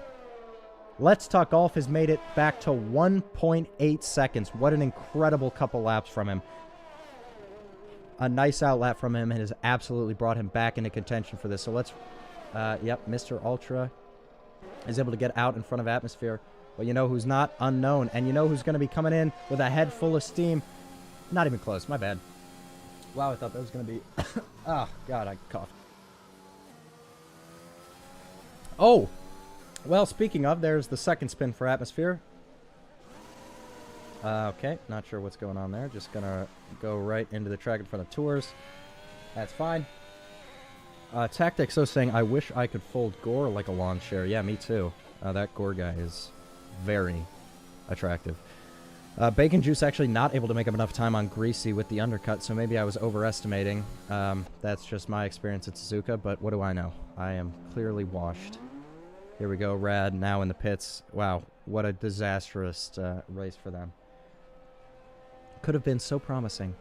Let's Talk Golf has made it back to 1.8 seconds. What an incredible couple laps from him. A nice outlap from him and has absolutely brought him back into contention for this. So let's, yep, Mr. Ultra is able to get out in front of Atmosphere. But you know who's not? Unknown. And you know who's going to be coming in with a head full of steam? Not even close. My bad. Wow, I thought that was going to be... oh, God, I coughed. Oh! Well, speaking of, there's the second spin for Atmosphere. Okay, not sure what's going on there. Just gonna go right into the track in front of Tours. That's fine. Tactics so saying, I wish I could fold Gore like a lawn chair. Yeah, me too. That Gore guy is very attractive. Bacon Juice actually not able to make up enough time on Greasy with the undercut, so maybe I was overestimating. That's just my experience at Suzuka, but what do I know? I am clearly washed. Here we go, Rad now in the pits. Wow, what a disastrous race for them. Could have been so promising.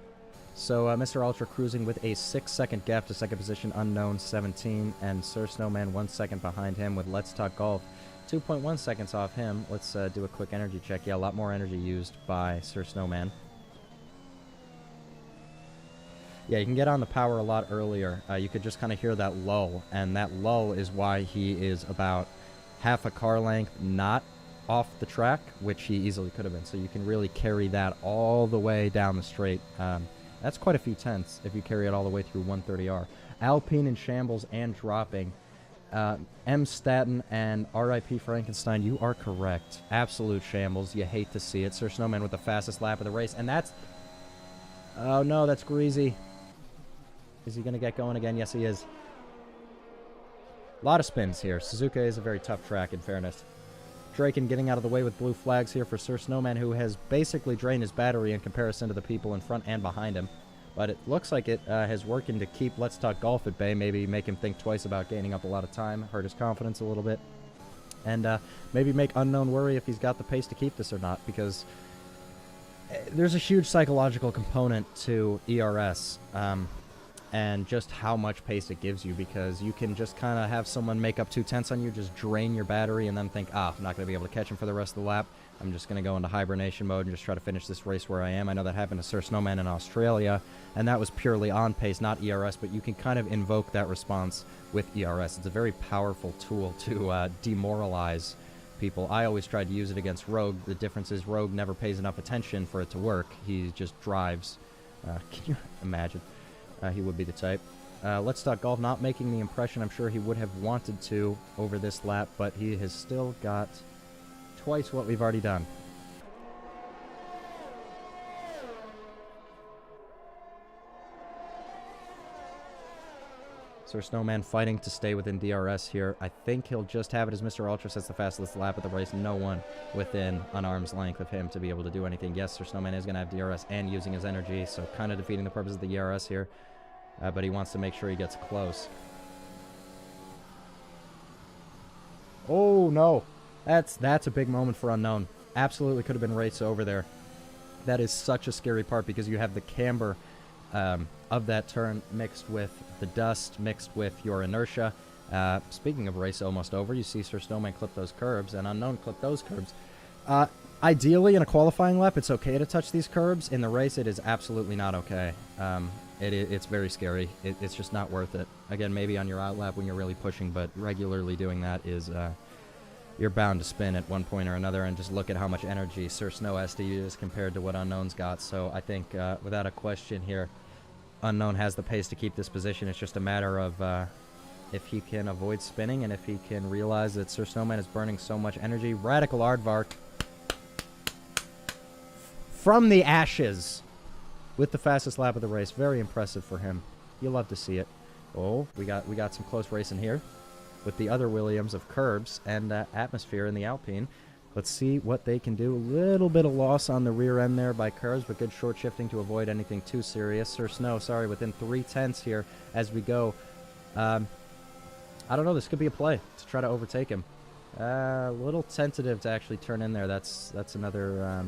So Mr. Ultra cruising with a 6-second gap to second position, Unknown 17, and Sir Snowman 1 second behind him with Let's Talk Golf 2.1 seconds off him. Let's do a quick energy check. Yeah, a lot more energy used by Sir Snowman. Yeah, you can get on the power a lot earlier. You could just kind of hear that lull, and that lull is why he is about half a car length not off the track, which he easily could have been. So you can really carry that all the way down the straight. That's quite a few tenths if you carry it all the way through 130R. Alpine in shambles and dropping. M. Staten and R.I.P. Frankenstein, you are correct. Absolute shambles. You hate to see it. Sir Snowman with the fastest lap of the race. And that's... oh, no, that's Greasy. Is he going to get going again? Yes, he is. A lot of spins here. Suzuka is a very tough track, in fairness. Draken getting out of the way with blue flags here for Sir Snowman, who has basically drained his battery in comparison to the people in front and behind him. But it looks like it has working to keep Let's Talk Golf at bay, maybe make him think twice about gaining up a lot of time, hurt his confidence a little bit, and maybe make Unknown worry if he's got the pace to keep this or not, because there's a huge psychological component to ERS. And just how much pace it gives you, because you can just kind of have someone make up 2 tenths on you, just drain your battery, and then think, I'm not going to be able to catch him for the rest of the lap. I'm just going to go into hibernation mode and just try to finish this race where I am. I know that happened to Sir Snowman in Australia, and that was purely on pace, not ERS, but you can kind of invoke that response with ERS. It's a very powerful tool to demoralize people. I always tried to use it against Rogue. The difference is Rogue never pays enough attention for it to work. He just drives. Can you imagine? He would be the type. Let's Talk Golf not making the impression I'm sure he would have wanted to over this lap, but he has still got twice what we've already done. Sir Snowman fighting to stay within DRS here. I think he'll just have it as Mr. Ultra sets the fastest lap of the race. No one within an arm's length of him to be able to do anything. Yes, Sir Snowman is going to have DRS and using his energy, so kind of defeating the purpose of the ERS here. But he wants to make sure he gets close. Oh, no. That's a big moment for Unknown. Absolutely could have been race over there. That is such a scary part because you have the camber of that turn mixed with the dust, mixed with your inertia. Speaking of race almost over, you see Sir Snowman clip those curbs and Unknown clip those curbs. Ideally, in a qualifying lap, it's okay to touch these curbs. In the race, it is absolutely not okay. It's very scary. It's just not worth it. Again, maybe on your outlap when you're really pushing, but regularly doing that is you're bound to spin at one point or another, and just look at how much energy Sir Snow has to use compared to what Unknown's got. So I think, without a question here, Unknown has the pace to keep this position. It's just a matter of if he can avoid spinning and if he can realize that Sir Snowman is burning so much energy. Radical Aardvark from the ashes with the fastest lap of the race. Very impressive for him. You'll love to see it. Oh, we got some close racing here with the other Williams of Curbs and Atmosphere in the Alpine. Let's see what they can do. A little bit of loss on the rear end there by Curbs, but good short shifting to avoid anything too serious. Sir Snow, sorry, within 3/10 here as we go. I don't know. This could be a play to try to overtake him. A little tentative to actually turn in there. That's another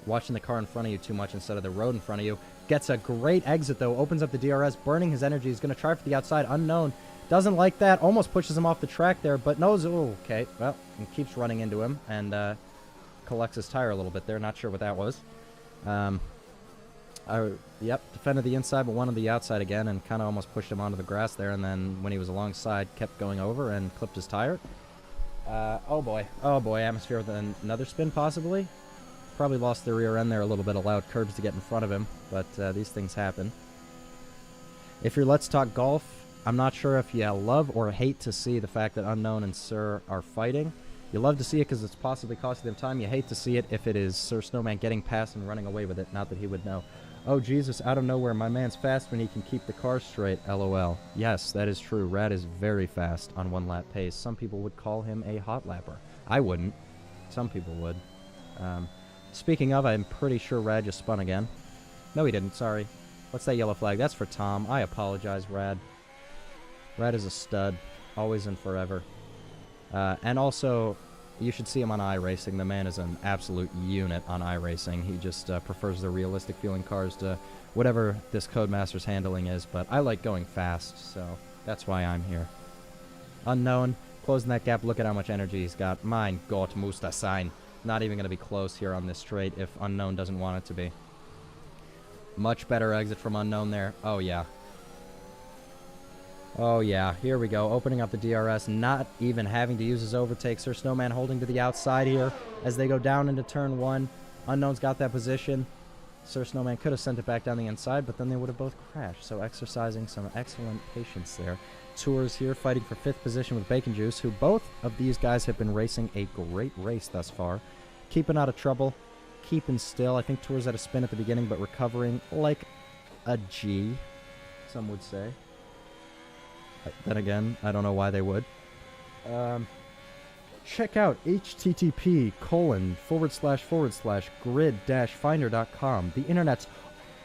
watching the car in front of you too much instead of the road in front of you. Gets a great exit, though. Opens up the DRS, burning his energy. He's going to try for the outside. Unknown doesn't like that. Almost pushes him off the track there, but knows. Oh, okay. Well, and keeps running into him and collects his tire a little bit there. Not sure what that was. Yep, defended the inside, but wanted the outside again, and kind of almost pushed him onto the grass there. And then when he was alongside, kept going over and clipped his tire. Oh boy, Atmosphere with another spin possibly. Probably lost the rear end there a little bit, allowed Curbs to get in front of him, but these things happen. If you're Let's Talk Golf, I'm not sure if you love or hate to see the fact that Unknown and Sir are fighting. You love to see it because it's possibly costing them time. You hate to see it if it is Sir Snowman getting past and running away with it. Not that he would know. Oh, Jesus, out of nowhere, my man's fast when he can keep the car straight, LOL. Yes, that is true. Rad is very fast on one-lap pace. Some people would call him a hot lapper. I wouldn't. Some people would. Speaking of, I'm pretty sure Rad just spun again. No, he didn't. Sorry. What's that yellow flag? That's for Tom. I apologize, Rad. Rad is a stud. Always and forever. And also, you should see him on iRacing. The man is an absolute unit on iRacing. He just prefers the realistic feeling cars to whatever this Codemasters handling is. But I like going fast, so that's why I'm here. Unknown, closing that gap. Look at how much energy he's got. Mein Gott, Muster sein. Not even going to be close here on this straight if Unknown doesn't want it to be. Much better exit from Unknown there. Oh, yeah. Oh, yeah. Here we go. Opening up the DRS. Not even having to use his overtake. Sir Snowman holding to the outside here as they go down into turn one. Unknown's got that position. Sir Snowman could have sent it back down the inside, but then they would have both crashed. So exercising some excellent patience there. Tours here fighting for 5th position with Bacon Juice, who both of these guys have been racing a great race thus far. Keeping out of trouble. Keeping still. I think Tours had a spin at the beginning, but recovering like a G, some would say. Then again, I don't know why they would. Check out http://grid-finder.com, the internet's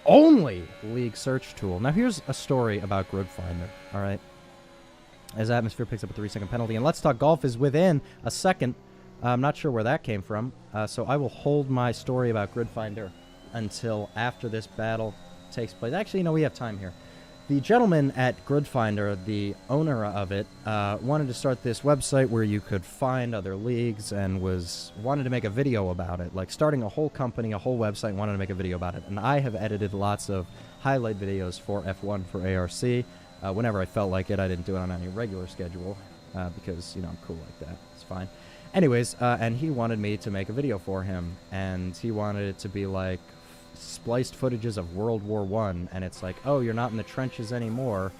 only league search tool. Now here's a story about Grid Finder, all right? As Atmosphere picks up a 3-second penalty, and Let's Talk Golf is within a second. I'm not sure where that came from, so I will hold my story about Grid Finder until after this battle takes place. Actually, no, we have time here. The gentleman at Grid Finder, the owner of it, wanted to start this website where you could find other leagues and wanted to make a video about it, like starting a whole company, a whole website, wanted to make a video about it. And I have edited lots of highlight videos for F1 for ARC. Whenever I felt like it, I didn't do it on any regular schedule because, you know, I'm cool like that. It's fine. Anyways, and he wanted me to make a video for him, and he wanted it to be like spliced footages of World War I, and it's like, oh, you're not in the trenches anymore.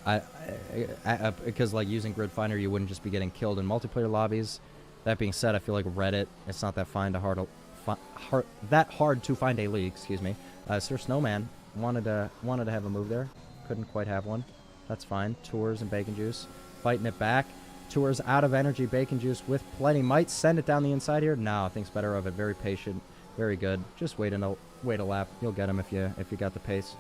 Because like using Grid Finder, you wouldn't just be getting killed in multiplayer lobbies. That being said, I feel like Reddit, it's not that hard to find a league. Excuse me. Sir Snowman wanted to have a move there, couldn't quite have one. That's fine. Tours and Bacon Juice fighting it back. Tours out of energy. Bacon Juice with plenty. Might send it down the inside here. No, thinks better of it. Very patient. Very good. Just wait a lap. You'll get him if you got the pace.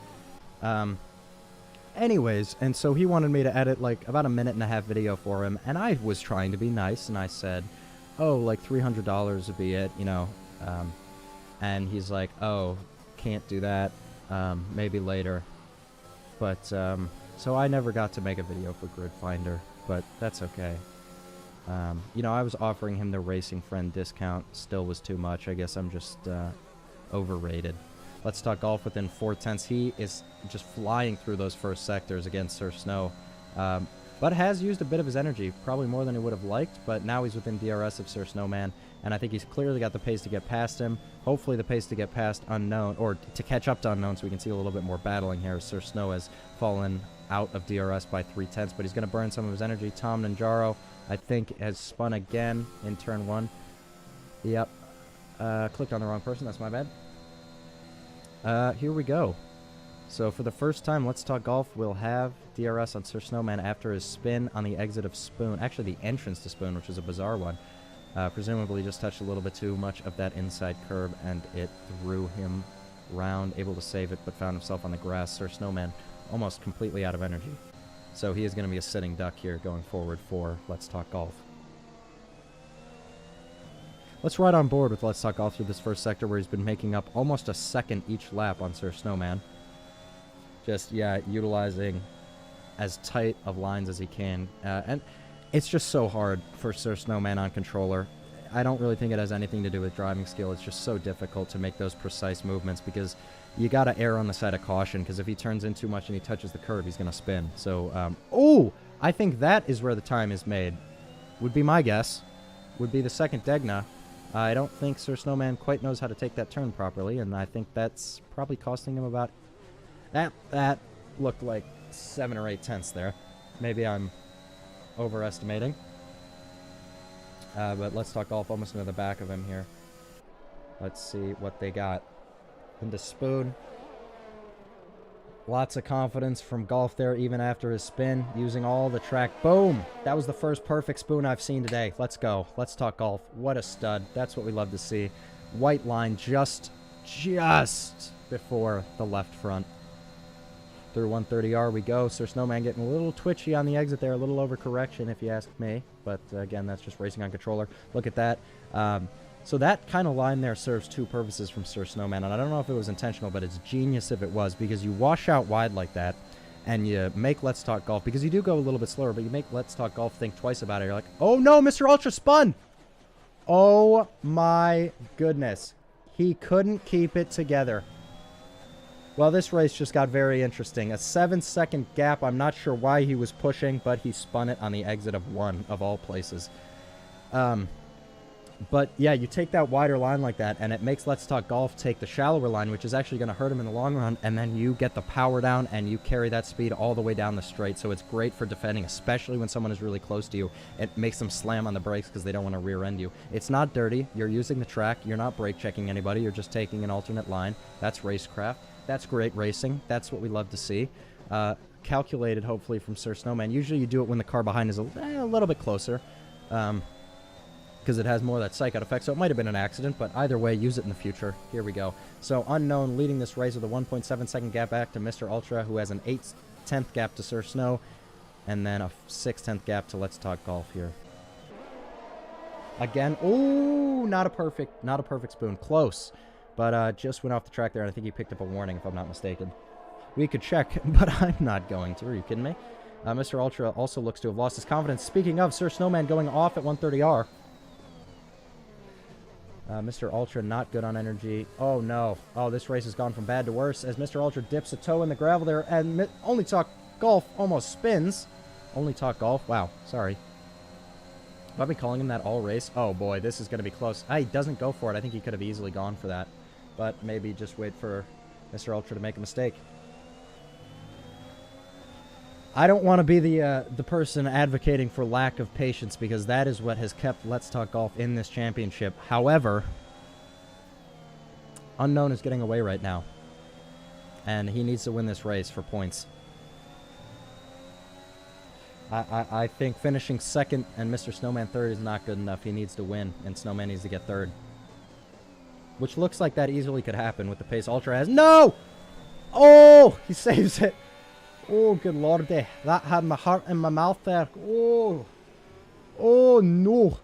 Anyways, and so he wanted me to edit like about a 1.5-minute video for him, and I was trying to be nice, and I said, oh, like $300 would be it, you know. And he's like, oh, can't do that. Maybe later. But so I never got to make a video for Grid Finder. But that's okay. You know, I was offering him the Racing Friend discount. Still was too much. I guess I'm just overrated. Let's Talk Golf within 4/10. He is just flying through those first sectors against Sir Snow. but has used a bit of his energy, probably more than he would have liked, but now he's within DRS of Sir Snowman, and I think he's clearly got the pace to get past him. Hopefully the pace to get past Unknown, or to catch up to Unknown, so we can see a little bit more battling here. Sir Snow has fallen out of DRS by 3/10, but he's going to burn some of his energy. Tom Ninjaro, I think, has spun again in turn 1. Yep. Clicked on the wrong person. That's my bad. Here we go. So for the first time, Let's Talk Golf will have DRS on Sir Snowman after his spin on the exit of Spoon. Actually, the entrance to Spoon, which is a bizarre one. Presumably just touched a little bit too much of that inside curb, and it threw him round, able to save it, but found himself on the grass. Sir Snowman almost completely out of energy. So he is going to be a sitting duck here going forward for Let's Talk Golf. Let's ride on board with Let's Talk Golf through this first sector where he's been making up almost a second each lap on Sir Snowman. Just, yeah, utilizing as tight of lines as he can. And it's just so hard for Sir Snowman on controller. I don't really think it has anything to do with driving skill. It's just so difficult to make those precise movements because you got to err on the side of caution, because if he turns in too much and he touches the curb, he's going to spin. So, oh! I think that is where the time is made. Would be my guess. Would be the second Degna. I don't think Sir Snowman quite knows how to take that turn properly, and I think that's probably costing him about... That looked like 7 or 8 tenths there. Maybe I'm overestimating. But Let's Talk Golf almost into the back of him here. Let's see what they got. Into Spoon. Lots of confidence from Golf there, even after his spin, using all the track. Boom! That was the first perfect Spoon I've seen today. Let's go. Let's Talk Golf. What a stud. That's what we love to see. White line just before the left front. Through 130R we go. Sir Snowman getting a little twitchy on the exit there, a little overcorrection if you ask me. But again, that's just racing on controller. Look at that. So that kind of line there serves two purposes from Sir Snowman, and I don't know if it was intentional, but it's genius if it was, because you wash out wide like that, and you make Let's Talk Golf, because you do go a little bit slower, but you make Let's Talk Golf think twice about it. You're like, oh no, Mr. Ultra spun! Oh my goodness. He couldn't keep it together. Well, this race just got very interesting. A 7-second gap. I'm not sure why he was pushing, but he spun it on the exit of 1, of all places. But yeah, you take that wider line like that, and it makes Let's Talk Golf take the shallower line, which is actually going to hurt him in the long run, and then you get the power down, and you carry that speed all the way down the straight, so it's great for defending, especially when someone is really close to you. It makes them slam on the brakes because they don't want to rear-end you. It's not dirty. You're using the track. You're not brake-checking anybody. You're just taking an alternate line. That's racecraft. That's great racing. That's what we love to see. Calculated, hopefully, from Sir Snowman. Usually you do it when the car behind is a little bit closer. Because it has more of that psych out effect, so it might have been an accident, but either way, use it in the future. Here we go. So Unknown leading this race with a 1.7 second gap back to Mr. Ultra, who has an 8/10 gap to Sir Snow, and then a 6/10 gap to Let's Talk Golf here. Again, oh, not a perfect spoon. Close, but just went off the track there, and I think he picked up a warning, if I'm not mistaken. We could check, but I'm not going to. Are you kidding me? Mr. Ultra also looks to have lost his confidence. Speaking of, Sir Snowman going off at 130R. Mr. Ultra not good on energy. Oh, no. Oh, this race has gone from bad to worse as Mr. Ultra dips a toe in the gravel there, and Only Talk Golf almost spins. Only Talk Golf? Wow. Sorry. Have I been calling him that all race? Oh, boy. This is going to be close. He doesn't go for it. I think he could have easily gone for that. But maybe just wait for Mr. Ultra to make a mistake. I don't want to be the person advocating for lack of patience, because that is what has kept Let's Talk Golf in this championship. However, Unknown is getting away right now, and he needs to win this race for points. I think finishing second and Mr. Snowman third is not good enough. He needs to win, and Snowman needs to get third. Which looks like that easily could happen with the pace Ultra has. No! Oh! He saves it. Oh, good lordy. That had my heart in my mouth there. Oh. Oh, no.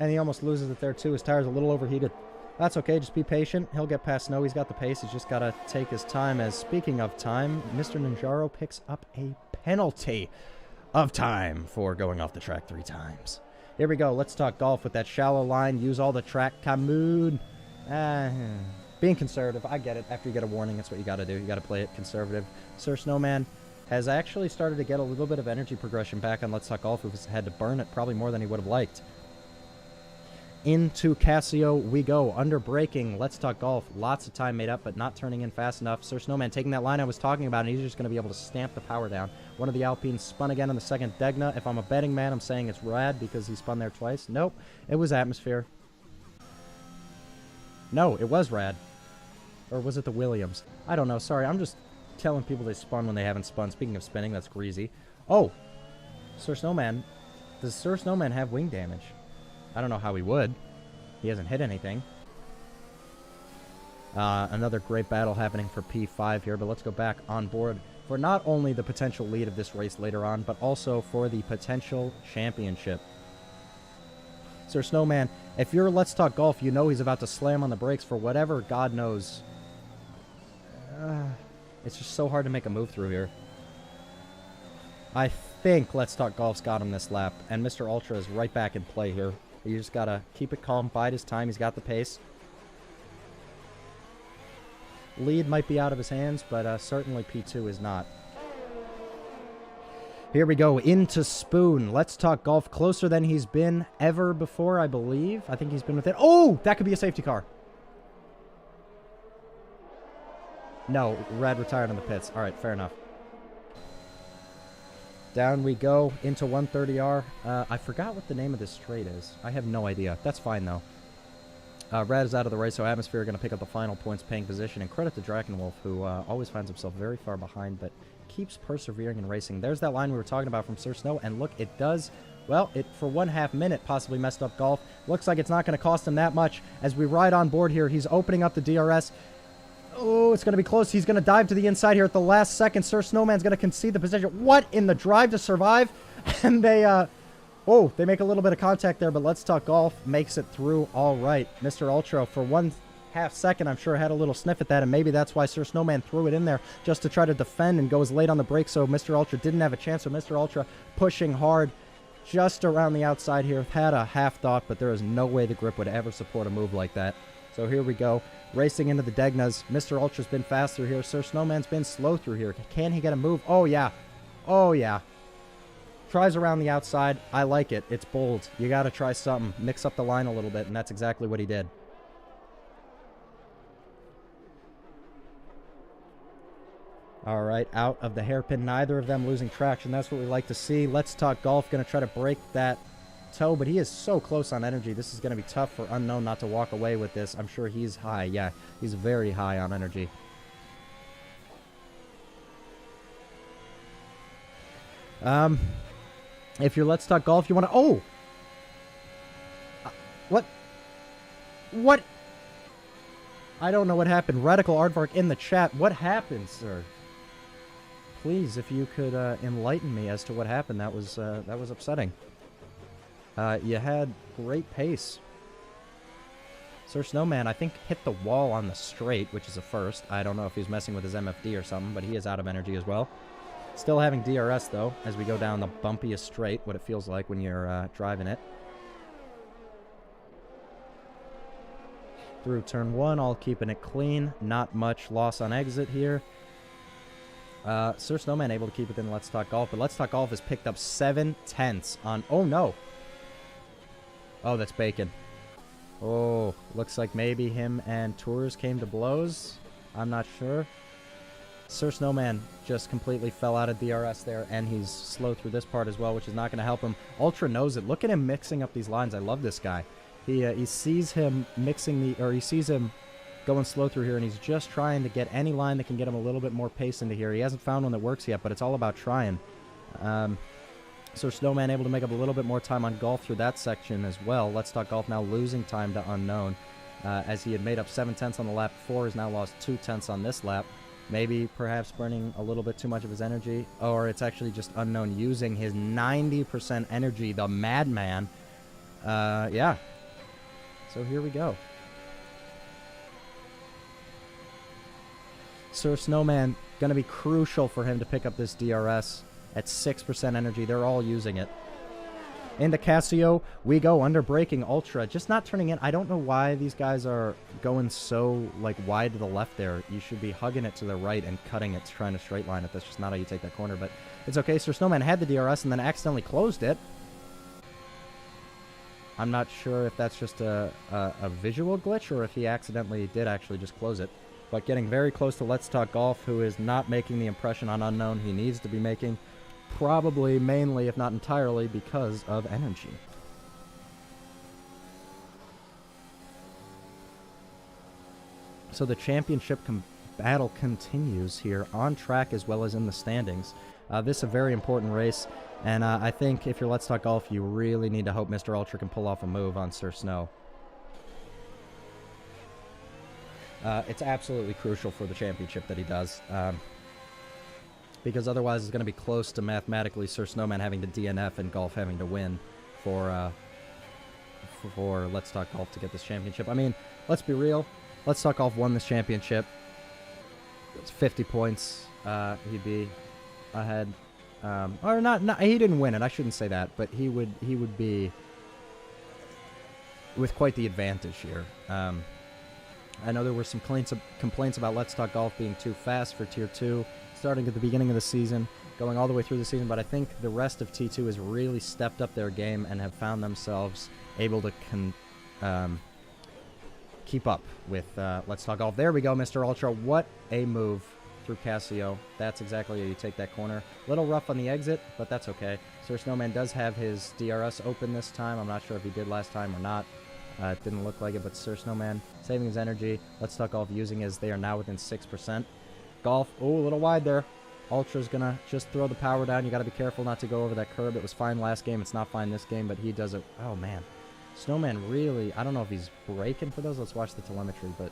And he almost loses it there, too. His tire's a little overheated. That's okay. Just be patient. He'll get past Snow. He's got the pace. He's just got to take his time. As speaking of time, Mr. Ninjaro picks up a penalty of time for going off the track 3 times. Here we go. Let's Talk Golf with that shallow line. Use all the track. Come on. Being conservative. I get it. After you get a warning, that's what you got to do. You got to play it conservative. Sir Snowman has actually started to get a little bit of energy progression back on Let's Talk Golf, who's had to burn it probably more than he would have liked. Into Casio we go. Under braking, Let's Talk Golf. Lots of time made up, but not turning in fast enough. Sir Snowman taking that line I was talking about, and he's just going to be able to stamp the power down. One of the Alpines spun again on the second Degna. If I'm a betting man, I'm saying it's Rad because he spun there twice. Nope, it was Atmosphere. No, it was Rad. Or was it the Williams? I don't know. Sorry, I'm just telling people they spun when they haven't spun. Speaking of spinning, that's greasy. Oh, Sir Snowman. Does Sir Snowman have wing damage? I don't know how he would. He hasn't hit anything. Another great battle happening for P5 here, but let's go back on board for not only the potential lead of this race later on, but also for the potential championship. Sir Snowman, if you're Let's Talk Golf, you know he's about to slam on the brakes for whatever God knows. It's just so hard to make a move through here. I think Let's Talk Golf's got him this lap, and Mr. Ultra is right back in play here. You just gotta keep it calm, bide his time. He's got the pace. Lead might be out of his hands, but certainly P2 is not. Here we go, into Spoon. Let's Talk Golf, closer than he's been ever before, I believe. I think he's been within... Oh, that could be a safety car. No, Red retired on the pits. All right, fair enough. Down we go into 130R. I forgot what the name of this straight is. I have no idea. That's fine, though. Red is out of the race, so Atmosphere are going to pick up the final points paying position. And credit to Drakenwolf, who always finds himself very far behind, but keeps persevering and racing. There's that line we were talking about from Sir Snow, and look, it does... Well, it, for 1/2 minute, possibly messed up Golf. Looks like it's not going to cost him that much. As we ride on board here, he's opening up the DRS. Oh, it's going to be close. He's going to dive to the inside here at the last second. Sir Snowman's going to concede the position. What in the drive to survive? And they, oh, they make a little bit of contact there, but Let's Talk Golf makes it through all right. Mr. Ultra, for 1/2 second, I'm sure had a little sniff at that, and maybe that's why Sir Snowman threw it in there just to try to defend and goes late on the break, so Mr. Ultra didn't have a chance. So Mr. Ultra pushing hard just around the outside here. Had a half thought, but there is no way the grip would ever support a move like that. So here we go. Racing into the Degnas. Mr. Ultra's been faster here. Sir Snowman's been slow through here. Can he get a move? Oh, yeah. Oh, yeah. Tries around the outside. I like it. It's bold. You got to try something. Mix up the line a little bit, and that's exactly what he did. All right, out of the hairpin. Neither of them losing traction. That's what we like to see. Let's Talk Golf. Going to try to break that toe, but he is so close on energy. This is going to be tough for Unknown not to walk away with this. I'm sure he's high. Yeah, he's very high on energy. If you're Let's Talk Golf, you want to... Oh! What? What? I don't know what happened. Radical Aardvark in the chat. What happened, sir? Please, if you could enlighten me as to what happened. That was upsetting. You had great pace. Sir Snowman, I think, hit the wall on the straight, which is a first. I don't know if he's messing with his MFD or something, but he is out of energy as well. Still having DRS, though, as we go down the bumpiest straight, what it feels like when you're driving it. Through turn 1, all keeping it clean. Not much loss on exit here. Sir Snowman able to keep it in Let's Talk Golf, but Let's Talk Golf has picked up 7/10 on... Oh, no. Oh, that's Bacon. Oh, looks like maybe him and Tours came to blows. I'm not sure. Sir Snowman just completely fell out of DRS there, and he's slow through this part as well, which is not going to help him. Ultra knows it. Look at him mixing up these lines. I love this guy. He sees him mixing the... Or he sees him going slow through here, and he's just trying to get any line that can get him a little bit more pace into here. He hasn't found one that works yet, but it's all about trying. So Snowman able to make up a little bit more time on Golf through that section as well. Let's Talk Golf now losing time to Unknown. As he had made up 7/10 on the lap before, he's now lost 2/10 on this lap. Maybe perhaps burning a little bit too much of his energy, or it's actually just Unknown using his 90% energy, the madman. Yeah. So here we go. Sir Snowman, going to be crucial for him to pick up this DRS at 6% energy. They're all using it. Into Casio we go, under braking Ultra, just not turning in. I don't know why these guys are going so like wide to the left there. You should be hugging it to the right and cutting it, trying to straight line it. That's just not how you take that corner, but it's okay. Sir Snowman had the DRS and then accidentally closed it. I'm not sure if that's just a visual glitch or if he accidentally did actually just close it. But getting very close to Let's Talk Golf, who is not making the impression on Unknown he needs to be making. Probably mainly, if not entirely, because of energy. So the championship battle continues here on track as well as in the standings. This is a very important race, and I think if you're Let's Talk Golf, you really need to hope Mr. Ultra can pull off a move on Sir Snow. It's absolutely crucial for the championship that he does. Because otherwise it's going to be close to mathematically Sir Snowman having to DNF and Golf having to win for Let's Talk Golf to get this championship. I mean, let's be real. Let's Talk Golf won this championship. It's 50 points. He'd be ahead. Or not, he didn't win it. I shouldn't say that, but he would be with quite the advantage here. I know there were some complaints about Let's Talk Golf being too fast for Tier 2. Starting at the beginning of the season, going all the way through the season, but I think the rest of T2 has really stepped up their game and have found themselves able to keep up with Let's Talk Golf. There we go, Mr. Ultra. What a move through Casio. That's exactly how you take that corner. Little rough on the exit, but that's okay. Sir Snowman does have his DRS open this time. I'm not sure if he did last time or not. It didn't look like it, but Sir Snowman saving his energy. Let's Talk Golf using as they are now within 6%. Golf, oh, a little wide there. Ultra's gonna just throw the power down. You gotta be careful not to go over that curb. It was fine last game. It's not fine this game, but he does it. Oh, man. Snowman really, I don't know if he's braking for those. Let's watch the telemetry, but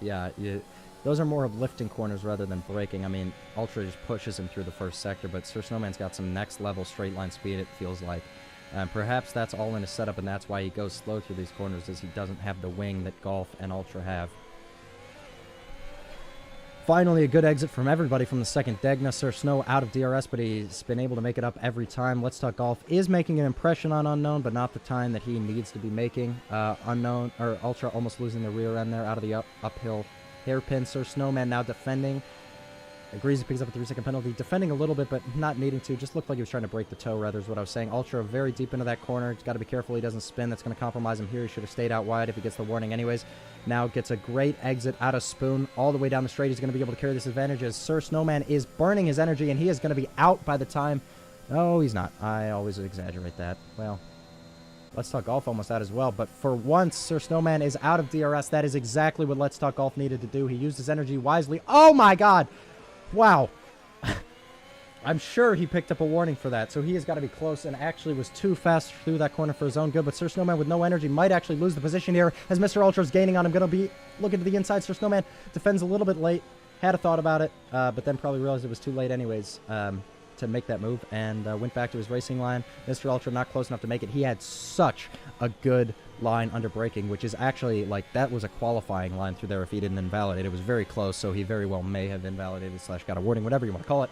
yeah, those are more of lifting corners rather than braking. I mean, Ultra just pushes him through the first sector, but Sir Snowman's got some next level straight line speed, it feels like. Perhaps that's all in his setup, and that's why he goes slow through these corners, as he doesn't have the wing that Golf and Ultra have. Finally, a good exit from everybody from the second Degna. Sir Snow out of DRS, but he's been able to make it up every time. Let's Talk Golf is making an impression on Unknown, but not the time that he needs to be making. Unknown, or Ultra almost losing the rear end there out of the uphill hairpin. Sir Snowman now defending. Agrees he picks up a 3-second penalty. Defending a little bit, but not needing to. Just looked like he was trying to break the toe, rather, is what I was saying. Ultra very deep into that corner. He's got to be careful he doesn't spin. That's going to compromise him here. He should have stayed out wide if he gets the warning anyways. Now gets a great exit out of Spoon. All the way down the straight. He's going to be able to carry this advantage as Sir Snowman is burning his energy, and he is going to be out by the time... No, he's not. I always exaggerate that. Well, Let's Talk Golf almost out as well. But for once, Sir Snowman is out of DRS. That is exactly what Let's Talk Golf needed to do. He used his energy wisely. Oh, my God! Wow. I'm sure he picked up a warning for that, so he has got to be close and actually was too fast through that corner for his own good. But Sir Snowman with no energy might actually lose the position here as Mr. Ultra is gaining on him. Going to be looking to the inside. Sir Snowman defends a little bit late. Had a thought about it, but then probably realized it was too late anyways to make that move and went back to his racing line. Mr. Ultra not close enough to make it. He had such a good line under braking, which is actually, like, that was a qualifying line through there if he didn't invalidate. It was very close, so he very well may have invalidated / got a warning, whatever you want to call it.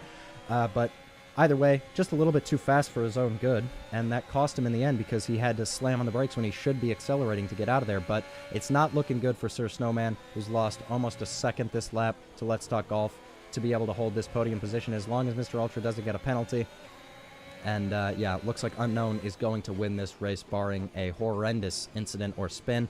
But either way, just a little bit too fast for his own good, and that cost him in the end because he had to slam on the brakes when he should be accelerating to get out of there. But it's not looking good for Sir Snowman, who's lost almost a second this lap to Let's Talk Golf to be able to hold this podium position as long as Mr. Ultra doesn't get a penalty. And yeah, it looks like Unknown is going to win this race, barring a horrendous incident or spin,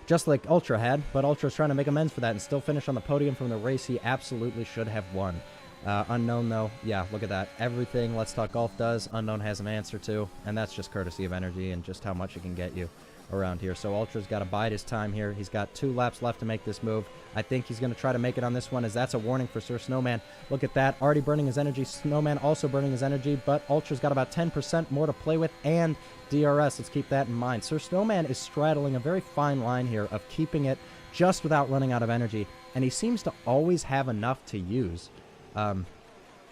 just like Ultra had. But Ultra's trying to make amends for that and still finish on the podium from the race he absolutely should have won. Unknown, though, yeah, look at that. Everything Let's Talk Golf does, Unknown has an answer to, and that's just courtesy of energy and just how much it can get you around here. So Ultra's got to bide his time here. He's got 2 laps left to make this move. I think he's going to try to make it on this one, as that's a warning for Sir Snowman. Look at that. Already burning his energy. Snowman also burning his energy, but Ultra's got about 10% more to play with, and DRS. Let's keep that in mind. Sir Snowman is straddling a very fine line here of keeping it just without running out of energy, and he seems to always have enough to use,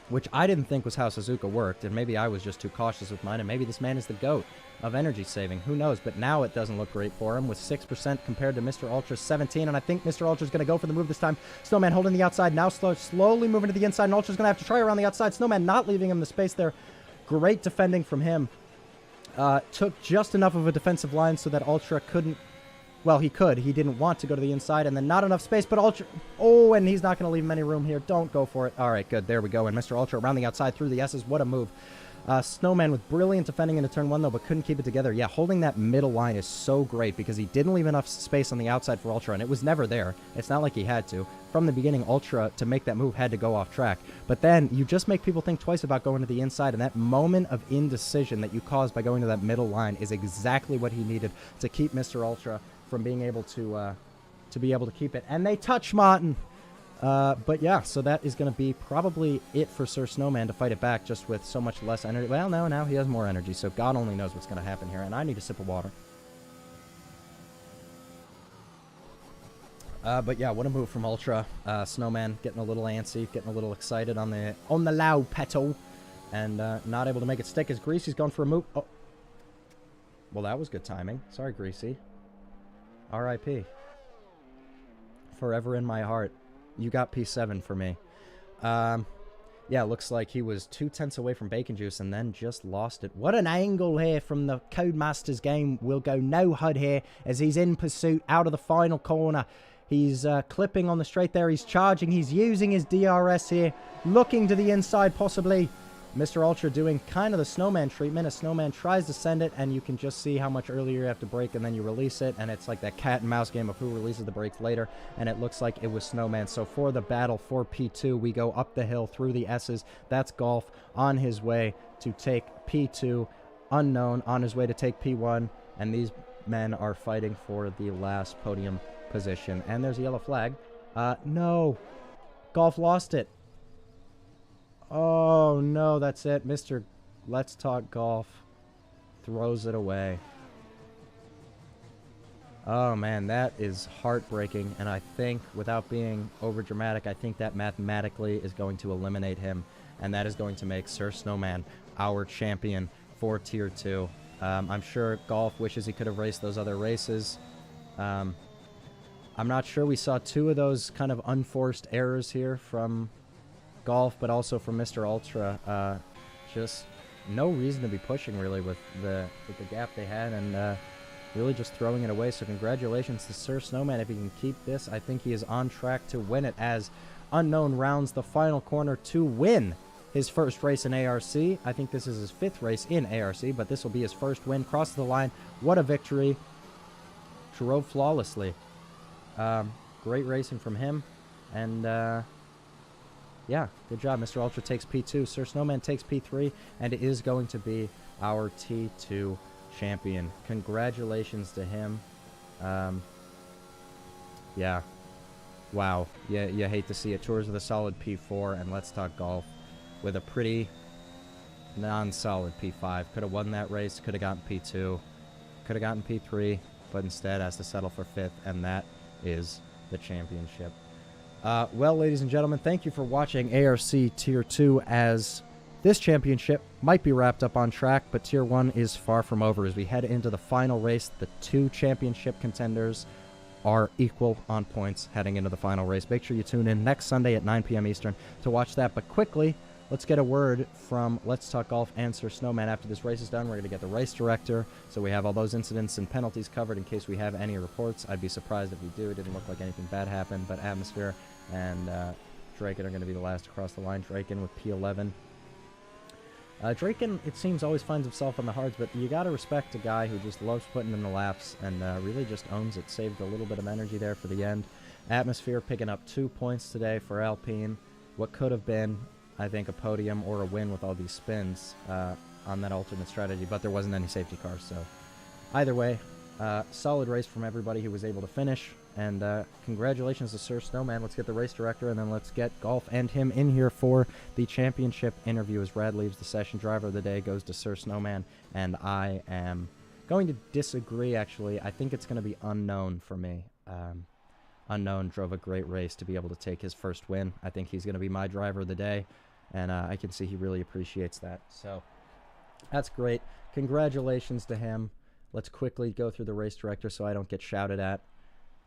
which I didn't think was how Suzuka worked, and maybe I was just too cautious with mine, and maybe this man is the GOAT of energy saving. Who knows? But now it doesn't look great for him with 6% compared to Mr. Ultra's 17, and I think Mr. Ultra's going to go for the move this time. Snowman holding the outside, now slowly moving to the inside, and Ultra's going to have to try around the outside. Snowman not leaving him the space there. Great defending from him. Took just enough of a defensive line so that Ultra couldn't... Well, he could. He didn't want to go to the inside, and then not enough space, but Ultra... Oh, and he's not going to leave him any room here. Don't go for it. All right, good. There we go. And Mr. Ultra around the outside through the S's. What a move. Snowman with brilliant defending into turn 1, though, but couldn't keep it together. Yeah, holding that middle line is so great because he didn't leave enough space on the outside for Ultra, and it was never there. It's not like he had to. From the beginning, Ultra, to make that move, had to go off track. But then you just make people think twice about going to the inside, and that moment of indecision that you caused by going to that middle line is exactly what he needed to keep Mr. Ultra from being able to be able to keep it. And they touch Martin. But yeah, so that is going to be probably it for Sir Snowman to fight it back just with so much less energy. Well, no, now he has more energy, so God only knows what's going to happen here. And I need a sip of water. But yeah, what a move from Ultra. Snowman getting a little antsy, getting a little excited on the loud pedal, and not able to make it stick as Greasy's gone for a move. Oh, well, that was good timing. Sorry, Greasy. R.I.P. Forever in my heart. You got P7 for me. Yeah, looks like he was 2/10 away from Bacon Juice and then just lost it. What an angle here from the Codemasters game. We'll go no HUD here as he's in pursuit out of the final corner. He's clipping on the straight there. He's charging. He's using his DRS here. Looking to the inside possibly. Mr. Ultra doing kind of the Snowman treatment. A Snowman tries to send it, and you can just see how much earlier you have to brake, and then you release it, and it's like that cat and mouse game of who releases the brakes later, and it looks like it was Snowman. So for the battle for P2, we go up the hill through the S's. That's Golf on his way to take P2. Unknown on his way to take P1, and these men are fighting for the last podium position. And there's a yellow flag. No. Golf lost it. Oh, no, that's it. Mr. Let's Talk Golf throws it away. Oh, man, that is heartbreaking. And I think, without being overdramatic, I think that mathematically is going to eliminate him. And that is going to make Sir Snowman our champion for Tier 2. I'm sure Golf wishes he could have raced those other races. I'm not sure. We saw two of those kind of unforced errors here from Golf, but also from Mr. Ultra. Just no reason to be pushing really with the gap they had, and really just throwing it away. So congratulations to Sir Snowman. If he can keep this, I think he is on track to win it, as Unknown rounds the final corner to win his first race in ARC. I think this is his 5th race in ARC, but this will be his first win. Crosses the line. What a victory. Drove flawlessly. Great racing from him, and yeah, good job. Mr. Ultra takes P2. Sir Snowman takes P3, and it is going to be our T2 champion. Congratulations to him. Yeah. Wow. Yeah, you hate to see it. Tours with a solid P4, and Let's Talk Golf with a pretty non-solid P5. Could have won that race. Could have gotten P2. Could have gotten P3, but instead has to settle for 5th, and that is the championship. Well, ladies and gentlemen, thank you for watching ARC Tier 2, as this championship might be wrapped up on track, but Tier 1 is far from over. As we head into the final race, the 2 championship contenders are equal on points heading into the final race. Make sure you tune in next Sunday at 9 p.m. Eastern to watch that. But quickly, let's get a word from Let's Talk Golf and Sir Snowman. After this race is done, we're going to get the race director, so we have all those incidents and penalties covered in case we have any reports. I'd be surprised if we do. It didn't look like anything bad happened, but Atmosphere and Draken are going to be the last to cross the line. Draken with P11. Draken, it seems, always finds himself on the hards, but you got to respect a guy who just loves putting in the laps and really just owns it. Saved a little bit of energy there for the end. Atmosphere picking up 2 points today for Alpine. What could have been, I think, a podium or a win with all these spins on that alternate strategy, but there wasn't any safety cars, so either way, solid race from everybody who was able to finish, and congratulations to Sir Snowman. Let's get the race director, and then let's get Golf and him in here for the championship interview. As Rad leaves, the session driver of the day goes to Sir Snowman, and I am going to disagree, actually. I think it's going to be Unknown for me. Unknown drove a great race to be able to take his first win. I think he's going to be my driver of the day, and I can see he really appreciates that. So that's great. Congratulations to him. Let's quickly go through the race director so I don't get shouted at.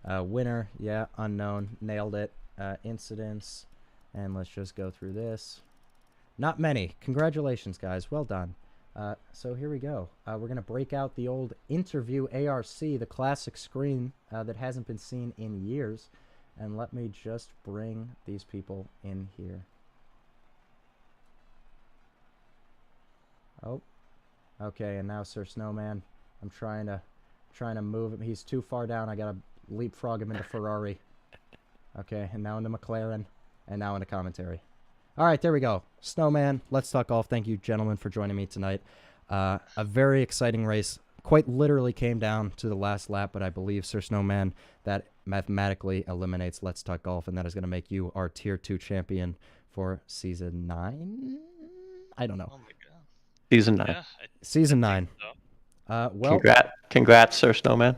Winner, yeah, Unknown, nailed it. Incidents, and let's just go through this. Not many. Congratulations, guys. Well done. So here we go. We're going to break out the old interview ARC, the classic screen that hasn't been seen in years. And let me just bring these people in here. Oh, okay. And now Sir Snowman, I'm trying to move him. He's too far down. I gotta leapfrog him into Ferrari. Okay, and now into McLaren, and now into commentary. All right, there we go. Snowman, Let's Talk Golf. Thank you, gentlemen, for joining me tonight. A very exciting race. Quite literally came down to the last lap, but I believe, Sir Snowman, that mathematically eliminates Let's Talk Golf, and that is going to make you our Tier 2 champion for Season 9? I don't know. Oh my god. Season 9. Yeah, Season 9. so. Well, Congrats, Sir Snowman.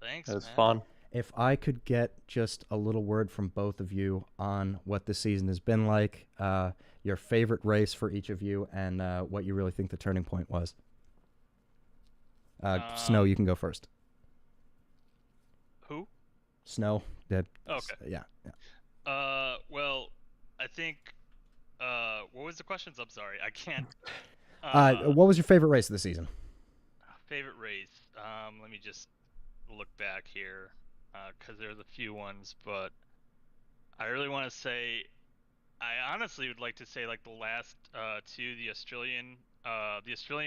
Thanks, It was man. fun. if I could get just a little word from both of you on what this season has been like, your favorite race for each of you, and what you really think the turning point was. Snow, you can go first. Who? Snow. Okay. Yeah. Well, I think. What was the questions? I'm sorry, I can't. What was your favorite race of the season? Favorite race. Let me just look back here, because there's a few ones, but I really want to say. I honestly would like to say like the last two, the Australian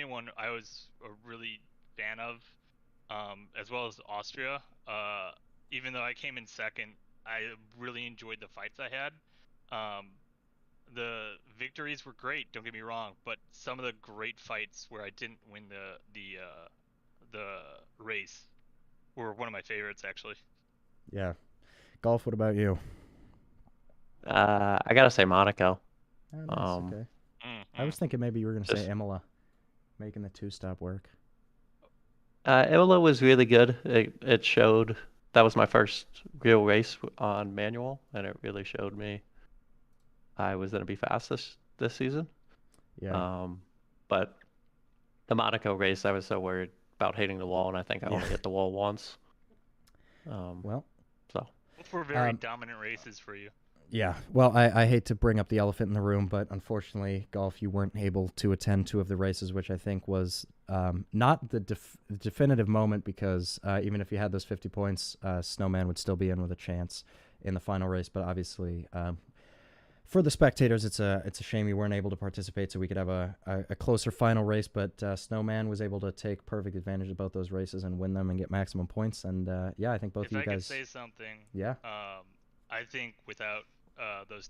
one I was a really fan of, as well as Austria. Even though I came in second, I really enjoyed the fights I had. The victories were great, don't get me wrong, but some of the great fights where I didn't win the race were one of my favorites, actually. Yeah. Golf, what about you? I gotta say Monaco. Oh, nice, okay. I was thinking maybe you were going to say Just- Imola, making the two-stop work. Imola was really good. It showed that was my first real race on manual, and it really showed me I was gonna be fast this season. Yeah. But the Monaco race, I was so worried about hitting the wall, and I think I only Yeah. hit the wall once. Well, So Both were very Um, dominant races for you. yeah. Well, I hate to bring up the elephant in the room, but unfortunately, Golf, you weren't able to attend two of the races, which I think was not the definitive moment, because even if you had those 50 points, Snowman would still be in with a chance in the final race. But obviously, for the spectators, it's a shame you weren't able to participate, so we could have a closer final race. But Snowman was able to take perfect advantage of both those races and win them and get maximum points. And yeah, I think both If of you I could guys. say something, Yeah. I think without those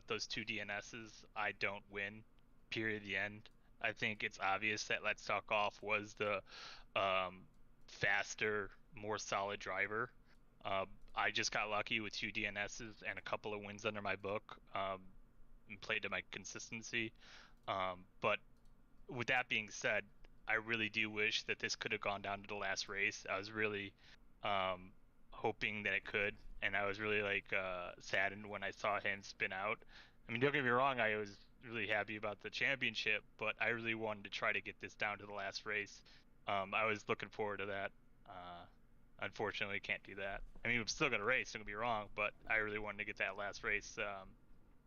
those two DNSs, I don't win. Period. The end. I think it's obvious that Let's Talk Golf was the faster, more solid driver. I just got lucky with two DNSs and a couple of wins under my book, and played to my consistency. But with that being said, I really do wish that this could have gone down to the last race. I was really hoping that it could, and I was really saddened when I saw him spin out. I mean, don't get me wrong, I was really happy about the championship, but I really wanted to try to get this down to the last race. I was looking forward to that. Unfortunately, can't do that. I mean, we've still got a race, don't get me wrong, but I really wanted to get that last race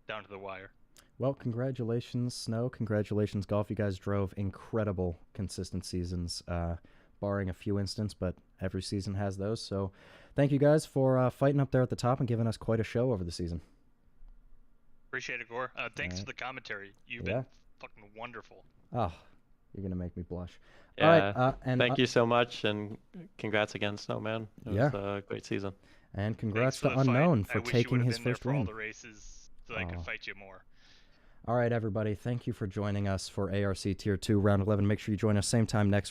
down to the wire. Well, congratulations, Snow. Congratulations, Golf. You guys drove incredible, consistent seasons, barring a few instances, but every season has those. So thank you guys for fighting up there at the top and giving us quite a show over the season. Appreciate it, Gore. Thanks Alright. for the commentary. You've Yeah. been fucking wonderful. Oh, you're going to make me blush. yeah, All right. And thank you so much, and congrats again, Snowman. It Yeah. was a great season. And Thanks congrats for to the fight. Unknown I for wish you taking would have his been there first for all win. the races so I could Aw. fight you more. All right, everybody. Thank you for joining us for ARC Tier 2 Round 11. Make sure you join us same time next week.